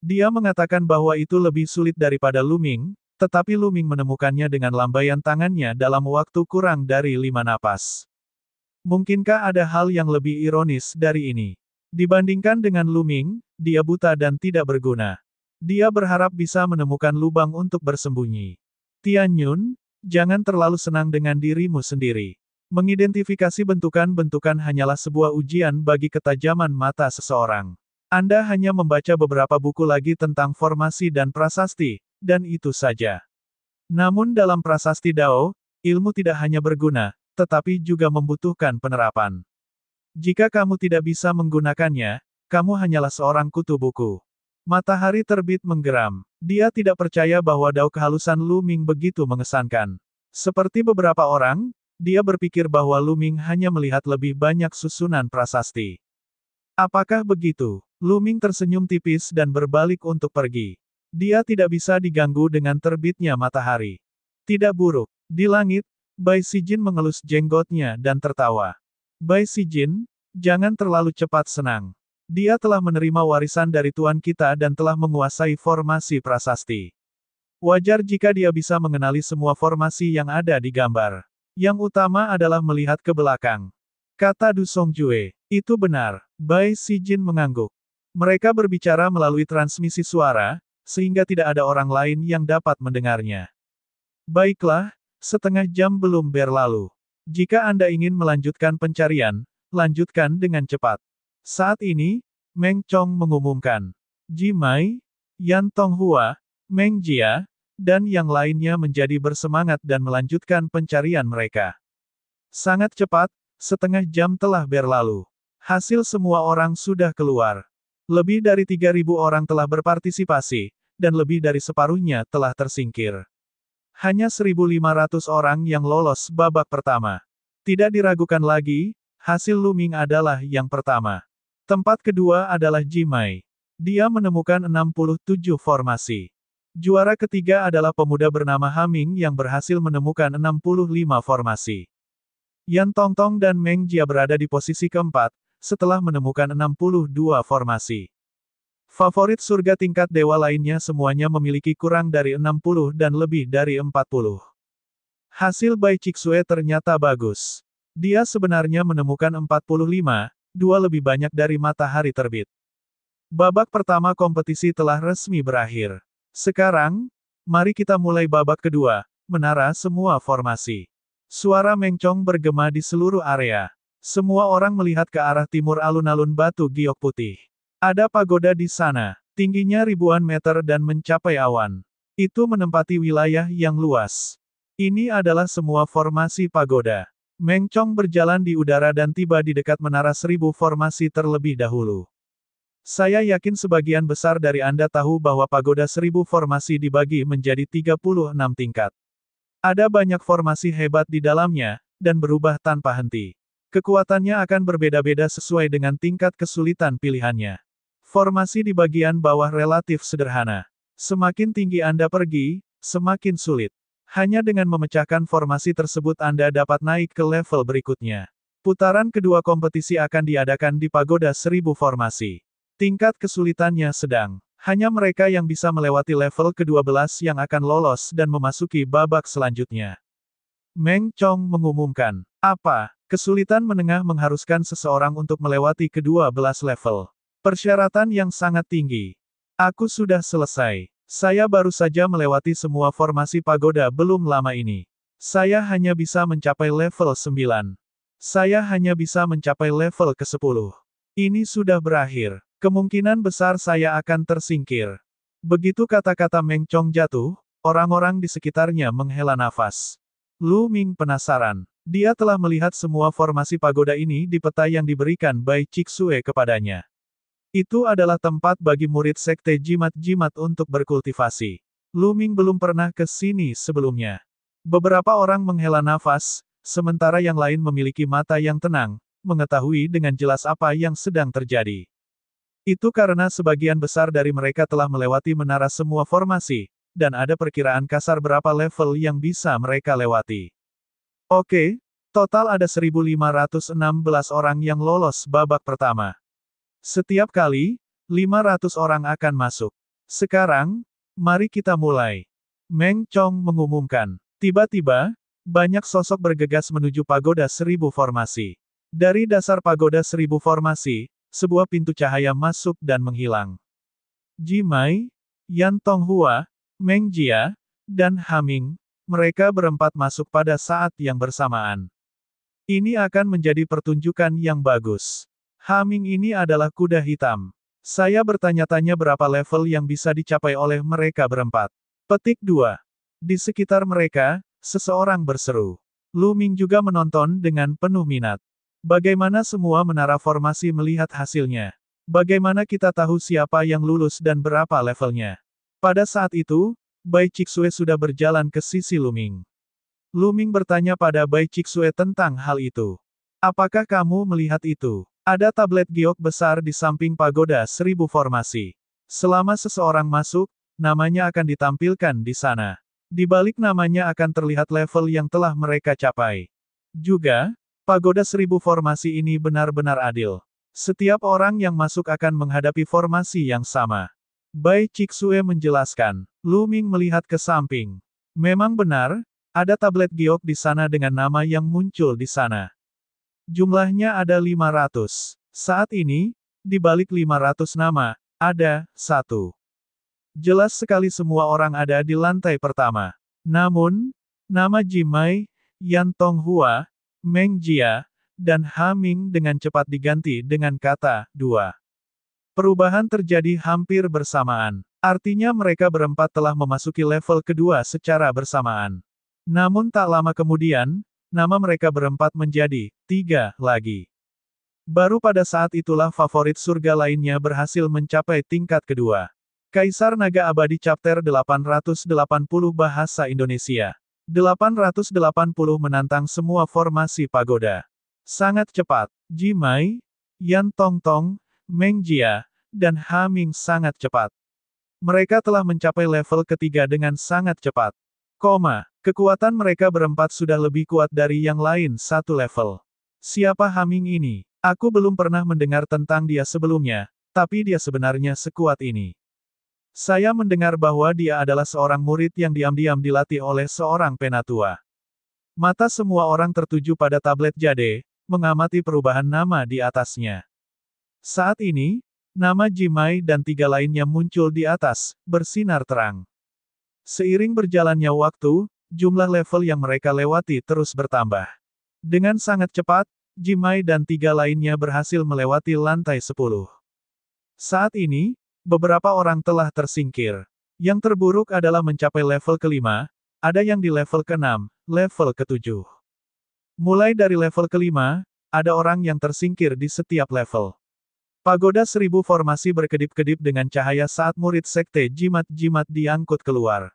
S1: Dia mengatakan bahwa itu lebih sulit daripada Lu Ming, tetapi Lu Ming menemukannya dengan lambaian tangannya dalam waktu kurang dari 5 napas. Mungkinkah ada hal yang lebih ironis dari ini? Dibandingkan dengan Lu Ming, dia buta dan tidak berguna. Dia berharap bisa menemukan lubang untuk bersembunyi. Tian Yun, jangan terlalu senang dengan dirimu sendiri. Mengidentifikasi bentukan-bentukan hanyalah sebuah ujian bagi ketajaman mata seseorang. Anda hanya membaca beberapa buku lagi tentang formasi dan prasasti, dan itu saja. Namun dalam prasasti Dao, ilmu tidak hanya berguna, tetapi juga membutuhkan penerapan. Jika kamu tidak bisa menggunakannya, kamu hanyalah seorang kutu buku. Matahari terbit menggeram. Dia tidak percaya bahwa dao kehalusan Lu Ming begitu mengesankan. Seperti beberapa orang, dia berpikir bahwa Lu Ming hanya melihat lebih banyak susunan prasasti. Apakah begitu? Lu Ming tersenyum tipis dan berbalik untuk pergi. Dia tidak bisa diganggu dengan terbitnya matahari. Tidak buruk. Di langit, Bai Sijin mengelus jenggotnya dan tertawa. Bai Sijin, jangan terlalu cepat senang. Dia telah menerima warisan dari tuan kita dan telah menguasai formasi prasasti. Wajar jika dia bisa mengenali semua formasi yang ada di gambar. Yang utama adalah melihat ke belakang. Kata Du Songjue. Itu benar. Bai Sijin mengangguk. Mereka berbicara melalui transmisi suara, sehingga tidak ada orang lain yang dapat mendengarnya. Baiklah, setengah jam belum berlalu. Jika Anda ingin melanjutkan pencarian, lanjutkan dengan cepat. Saat ini, Meng Chong mengumumkan. Ji Mai, Yan Tonghua, Meng Jia, dan yang lainnya menjadi bersemangat dan melanjutkan pencarian mereka. Sangat cepat, setengah jam telah berlalu. Hasil semua orang sudah keluar. Lebih dari 3.000 orang telah berpartisipasi, dan lebih dari separuhnya telah tersingkir. Hanya 1.500 orang yang lolos babak pertama. Tidak diragukan lagi, hasil Lu Ming adalah yang pertama. Tempat kedua adalah Ji Mai. Dia menemukan 67 formasi. Juara ketiga adalah pemuda bernama Haming yang berhasil menemukan 65 formasi. Yan Tongtong dan Meng Jia berada di posisi keempat, setelah menemukan 62 formasi. Favorit surga tingkat dewa lainnya semuanya memiliki kurang dari 60 dan lebih dari 40. Hasil Bai Chixue ternyata bagus. Dia sebenarnya menemukan 45, dua lebih banyak dari matahari terbit. Babak pertama kompetisi telah resmi berakhir. Sekarang, mari kita mulai babak kedua, menara semua formasi. Suara Meng Chong bergema di seluruh area. Semua orang melihat ke arah timur alun-alun batu giok putih. Ada pagoda di sana, tingginya ribuan meter dan mencapai awan. Itu menempati wilayah yang luas. Ini adalah semua formasi pagoda. Meng Chong berjalan di udara dan tiba di dekat menara 1000 formasi terlebih dahulu. Saya yakin sebagian besar dari Anda tahu bahwa pagoda 1000 formasi dibagi menjadi 36 tingkat. Ada banyak formasi hebat di dalamnya, dan berubah tanpa henti. Kekuatannya akan berbeda-beda sesuai dengan tingkat kesulitan pilihannya. Formasi di bagian bawah relatif sederhana. Semakin tinggi Anda pergi, semakin sulit. Hanya dengan memecahkan formasi tersebut Anda dapat naik ke level berikutnya. Putaran kedua kompetisi akan diadakan di Pagoda 1000 formasi. Tingkat kesulitannya sedang. Hanya mereka yang bisa melewati level ke-12 yang akan lolos dan memasuki babak selanjutnya. Meng Chong mengumumkan. Apa? Kesulitan menengah mengharuskan seseorang untuk melewati ke-12 level. Persyaratan yang sangat tinggi. Aku sudah selesai. Saya baru saja melewati semua formasi pagoda belum lama ini. Saya hanya bisa mencapai level 9. Saya hanya bisa mencapai level ke-10. Ini sudah berakhir. Kemungkinan besar saya akan tersingkir. Begitu kata-kata Meng Chong jatuh, orang-orang di sekitarnya menghela nafas. Lu Ming penasaran. Dia telah melihat semua formasi pagoda ini di peta yang diberikan Bai Chixue kepadanya. Itu adalah tempat bagi murid sekte jimat-jimat untuk berkultivasi. Lu Ming belum pernah ke sini sebelumnya. Beberapa orang menghela nafas, sementara yang lain memiliki mata yang tenang, mengetahui dengan jelas apa yang sedang terjadi. Itu karena sebagian besar dari mereka telah melewati menara semua formasi, dan ada perkiraan kasar berapa level yang bisa mereka lewati. Oke, total ada 1516 orang yang lolos babak pertama. Setiap kali, 500 orang akan masuk. Sekarang, mari kita mulai. Meng Chong mengumumkan. Tiba-tiba, banyak sosok bergegas menuju Pagoda 1000 formasi. Dari dasar Pagoda 1000 formasi, sebuah pintu cahaya masuk dan menghilang. Ji Mai, Yan Tonghua, Meng Jia, dan Haming, mereka berempat masuk pada saat yang bersamaan. Ini akan menjadi pertunjukan yang bagus. Haming ini adalah kuda hitam. Saya bertanya-tanya berapa level yang bisa dicapai oleh mereka berempat. Petik 2. Di sekitar mereka, seseorang berseru. Lu Ming juga menonton dengan penuh minat. Bagaimana semua menara formasi melihat hasilnya? Bagaimana kita tahu siapa yang lulus dan berapa levelnya? Pada saat itu, Bai Chixue sudah berjalan ke sisi Lu Ming. Lu Ming bertanya pada Bai Chixue tentang hal itu. Apakah kamu melihat itu? Ada tablet giok besar di samping pagoda 1000 formasi. Selama seseorang masuk, namanya akan ditampilkan di sana. Di balik namanya akan terlihat level yang telah mereka capai. Juga, Pagoda 1000 formasi ini benar-benar adil. Setiap orang yang masuk akan menghadapi formasi yang sama. Bai Chixue menjelaskan. Lu Ming melihat ke samping. Memang benar, ada tablet giok di sana dengan nama yang muncul di sana. Jumlahnya ada 500. Saat ini, di balik 500 nama, ada satu. Jelas sekali semua orang ada di lantai pertama. Namun, nama Ji Mai, Yan Tonghua, Meng Jia, dan Haming dengan cepat diganti dengan kata, 2. Perubahan terjadi hampir bersamaan. Artinya mereka berempat telah memasuki level kedua secara bersamaan. Namun tak lama kemudian, nama mereka berempat menjadi 3 lagi. Baru pada saat itulah favorit surga lainnya berhasil mencapai tingkat kedua. Kaisar Naga Abadi Chapter 880 Bahasa Indonesia. 880 menantang semua formasi pagoda. Sangat cepat. Ji Mai, Yan Tongtong, Meng Jia, dan Haming sangat cepat. Mereka telah mencapai level ketiga dengan sangat cepat. Kekuatan mereka berempat sudah lebih kuat dari yang lain satu level. Siapa Haming ini? Aku belum pernah mendengar tentang dia sebelumnya, tapi dia sebenarnya sekuat ini. Saya mendengar bahwa dia adalah seorang murid yang diam-diam dilatih oleh seorang penatua. Mata semua orang tertuju pada tablet jade, mengamati perubahan nama di atasnya. Saat ini, nama Ji Mai dan 3 lainnya muncul di atas, bersinar terang. Seiring berjalannya waktu, jumlah level yang mereka lewati terus bertambah. Dengan sangat cepat, Ji Mai dan 3 lainnya berhasil melewati lantai 10. Saat ini, beberapa orang telah tersingkir. Yang terburuk adalah mencapai level ke-5, ada yang di level ke-6, level ke-7. Mulai dari level ke-5, ada orang yang tersingkir di setiap level. Pagoda 1000 formasi berkedip-kedip dengan cahaya saat murid sekte jimat-jimat diangkut keluar.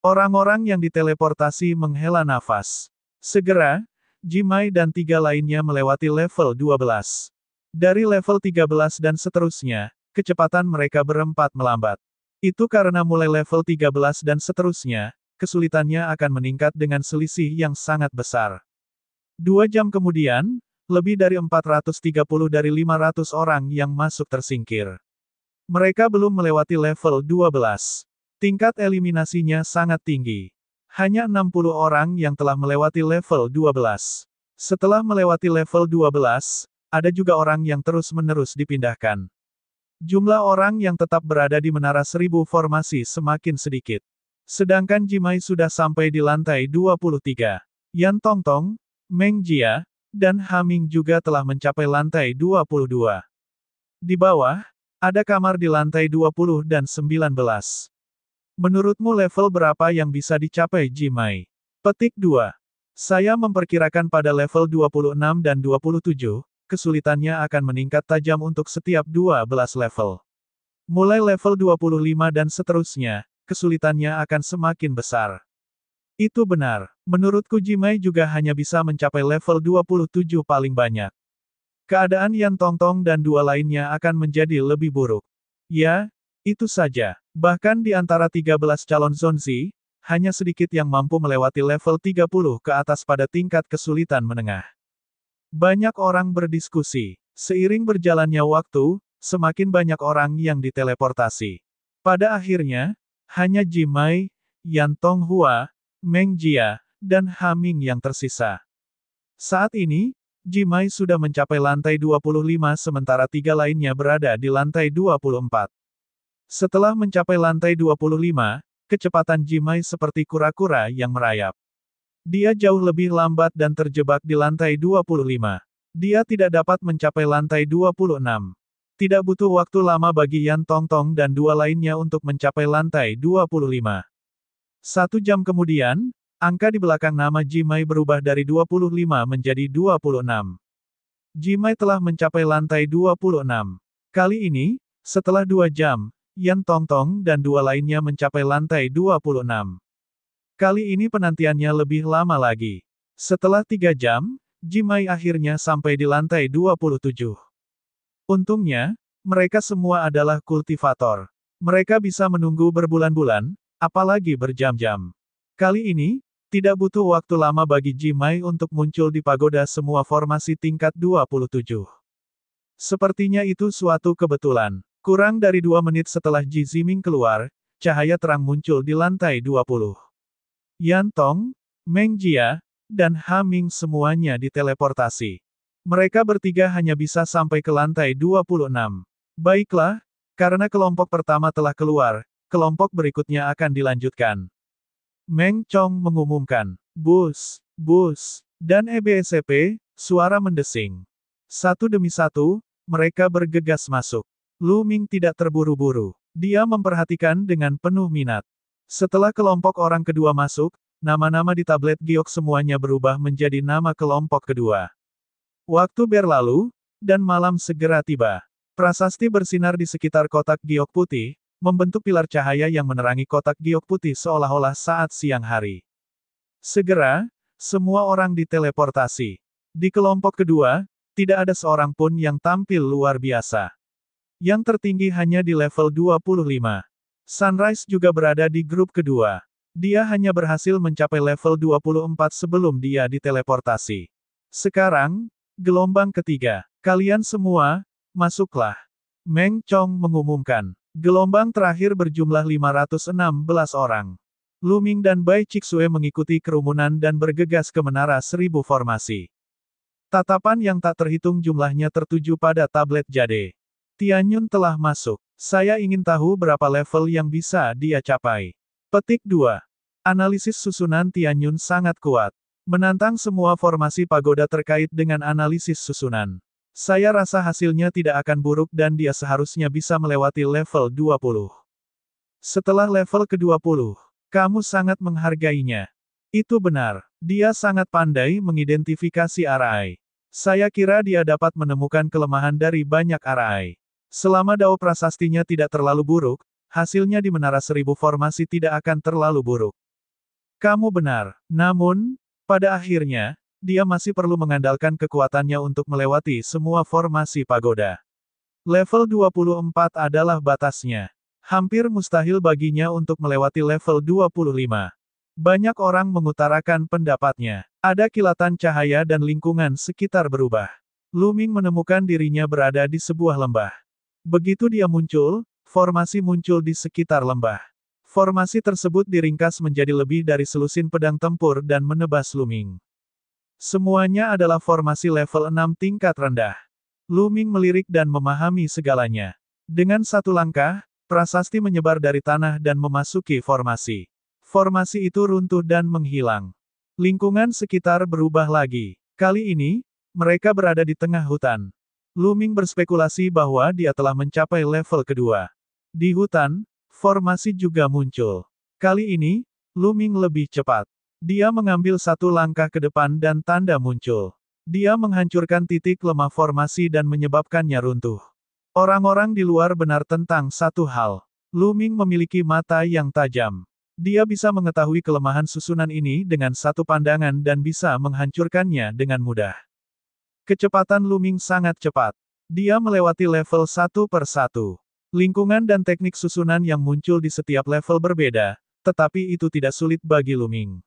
S1: Orang-orang yang diteleportasi menghela nafas. Segera, Jimai dan 3 lainnya melewati level 12. Dari level 13 dan seterusnya, kecepatan mereka berempat melambat. Itu karena mulai level 13 dan seterusnya, kesulitannya akan meningkat dengan selisih yang sangat besar. 2 jam kemudian, lebih dari 430 dari 500 orang yang masuk tersingkir. Mereka belum melewati level 12. Tingkat eliminasinya sangat tinggi. Hanya 60 orang yang telah melewati level 12. Setelah melewati level 12, ada juga orang yang terus-menerus dipindahkan. Jumlah orang yang tetap berada di Menara Seribu Formasi semakin sedikit. Sedangkan Jimai sudah sampai di lantai 23. Yan Tongtong, Meng Jia, dan Haming juga telah mencapai lantai 22. Di bawah, ada kamar di lantai 20 dan 19. Menurutmu level berapa yang bisa dicapai Jimai? Petik 2. Saya memperkirakan pada level 26 dan 27, kesulitannya akan meningkat tajam untuk setiap 12 level. Mulai level 25 dan seterusnya, kesulitannya akan semakin besar. Itu benar. Menurutku Jimai juga hanya bisa mencapai level 27 paling banyak. Keadaan Yan Tongtong dan 2 lainnya akan menjadi lebih buruk. Ya, itu saja. Bahkan di antara 13 calon Zonzi, hanya sedikit yang mampu melewati level 30 ke atas pada tingkat kesulitan menengah. Banyak orang berdiskusi. Seiring berjalannya waktu, semakin banyak orang yang diteleportasi. Pada akhirnya, hanya Jimai, Yan Tonghua, Meng Jia, dan Haming yang tersisa. Saat ini, Jimai sudah mencapai lantai 25 sementara 3 lainnya berada di lantai 24. Setelah mencapai lantai 25, kecepatan Jimai seperti kura-kura yang merayap. Dia jauh lebih lambat dan terjebak di lantai 25. Dia tidak dapat mencapai lantai 26. Tidak butuh waktu lama bagi Yan Tongtong dan 2 lainnya untuk mencapai lantai 25. 1 jam kemudian, angka di belakang nama Jimai berubah dari 25 menjadi 26. Jimai telah mencapai lantai 26. Kali ini, setelah 2 jam, Yan Tongtong dan 2 lainnya mencapai lantai 26. Kali ini penantiannya lebih lama lagi. Setelah 3 jam, Jimai akhirnya sampai di lantai 27. Untungnya, mereka semua adalah kultivator. Mereka bisa menunggu berbulan-bulan, apalagi berjam-jam. Kali ini, tidak butuh waktu lama bagi Jimai untuk muncul di pagoda semua formasi tingkat 27. Sepertinya itu suatu kebetulan. Kurang dari 2 menit setelah Ji Ziming keluar, cahaya terang muncul di lantai 20. Yan Tong, Meng Jia, dan Haming semuanya diteleportasi. Mereka bertiga hanya bisa sampai ke lantai 26. Baiklah, karena kelompok pertama telah keluar, kelompok berikutnya akan dilanjutkan. Meng Chong mengumumkan, "Bus, bus," dan EBSCP, suara mendesing. Satu demi satu, mereka bergegas masuk. Lu Ming tidak terburu-buru. Dia memperhatikan dengan penuh minat. Setelah kelompok orang kedua masuk, nama-nama di tablet giok semuanya berubah menjadi nama kelompok kedua. Waktu berlalu, dan malam segera tiba. Prasasti bersinar di sekitar kotak giok putih, membentuk pilar cahaya yang menerangi kotak giok putih seolah-olah saat siang hari. Segera, semua orang diteleportasi. Di kelompok kedua, tidak ada seorang pun yang tampil luar biasa. Yang tertinggi hanya di level 25. Sunrise juga berada di grup kedua. Dia hanya berhasil mencapai level 24 sebelum dia diteleportasi. Sekarang, gelombang ketiga. Kalian semua, masuklah. Meng Chong mengumumkan. Gelombang terakhir berjumlah 516 orang. Lu Ming dan Bai Chixue mengikuti kerumunan dan bergegas ke Menara Seribu Formasi. Tatapan yang tak terhitung jumlahnya tertuju pada tablet Jade. Tianyun telah masuk. Saya ingin tahu berapa level yang bisa dia capai. Petik 2. Analisis susunan Tianyun sangat kuat. Menantang semua formasi pagoda terkait dengan analisis susunan. Saya rasa hasilnya tidak akan buruk dan dia seharusnya bisa melewati level 20. Setelah level ke-20, kamu sangat menghargainya. Itu benar. Dia sangat pandai mengidentifikasi arai. Saya kira dia dapat menemukan kelemahan dari banyak arai. Selama dao prasastinya tidak terlalu buruk, hasilnya di Menara Seribu Formasi tidak akan terlalu buruk. Kamu benar. Namun, pada akhirnya, dia masih perlu mengandalkan kekuatannya untuk melewati semua formasi pagoda. Level 24 adalah batasnya. Hampir mustahil baginya untuk melewati level 25. Banyak orang mengutarakan pendapatnya. Ada kilatan cahaya dan lingkungan sekitar berubah. Lu Ming menemukan dirinya berada di sebuah lembah. Begitu dia muncul, formasi muncul di sekitar lembah. Formasi tersebut diringkas menjadi lebih dari selusin pedang tempur dan menebas Lu Ming. Semuanya adalah formasi level 6 tingkat rendah. Lu Ming melirik dan memahami segalanya. Dengan satu langkah, prasasti menyebar dari tanah dan memasuki formasi. Formasi itu runtuh dan menghilang. Lingkungan sekitar berubah lagi. Kali ini, mereka berada di tengah hutan. Lu Ming berspekulasi bahwa dia telah mencapai level kedua. Di hutan, formasi juga muncul. Kali ini, Lu Ming lebih cepat. Dia mengambil satu langkah ke depan dan tanda muncul. Dia menghancurkan titik lemah formasi dan menyebabkannya runtuh. Orang-orang di luar benar tentang satu hal. Lu Ming memiliki mata yang tajam. Dia bisa mengetahui kelemahan susunan ini dengan satu pandangan dan bisa menghancurkannya dengan mudah. Kecepatan Lu Ming sangat cepat. Dia melewati level satu per satu. Lingkungan dan teknik susunan yang muncul di setiap level berbeda, tetapi itu tidak sulit bagi Lu Ming.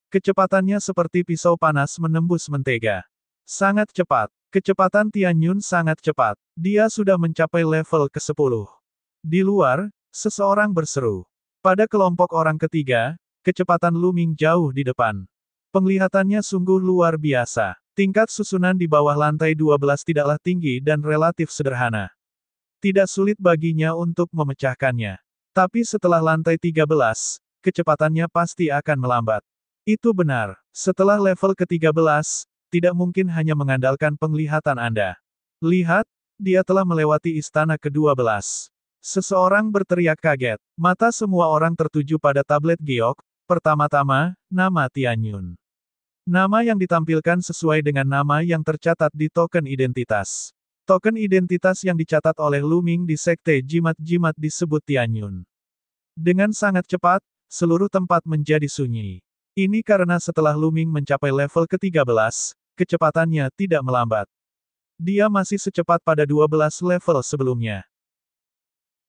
S1: Kecepatannya seperti pisau panas menembus mentega. Sangat cepat. Kecepatan Tian Yun sangat cepat. Dia sudah mencapai level ke-10. Di luar, seseorang berseru. Pada kelompok orang ketiga, kecepatan Lu Ming jauh di depan. Penglihatannya sungguh luar biasa. Tingkat susunan di bawah lantai 12 tidaklah tinggi dan relatif sederhana. Tidak sulit baginya untuk memecahkannya. Tapi setelah lantai 13, kecepatannya pasti akan melambat. Itu benar. Setelah level ke-13, tidak mungkin hanya mengandalkan penglihatan Anda. Lihat, dia telah melewati istana ke-12. Seseorang berteriak kaget. Mata semua orang tertuju pada tablet giok. Pertama-tama, nama Tian Yun. Nama yang ditampilkan sesuai dengan nama yang tercatat di token identitas. Token identitas yang dicatat oleh Lu Ming di sekte jimat-jimat disebut Tian Yun. Dengan sangat cepat, seluruh tempat menjadi sunyi. Ini karena setelah Lu Ming mencapai level ke-13, kecepatannya tidak melambat. Dia masih secepat pada 12 level sebelumnya.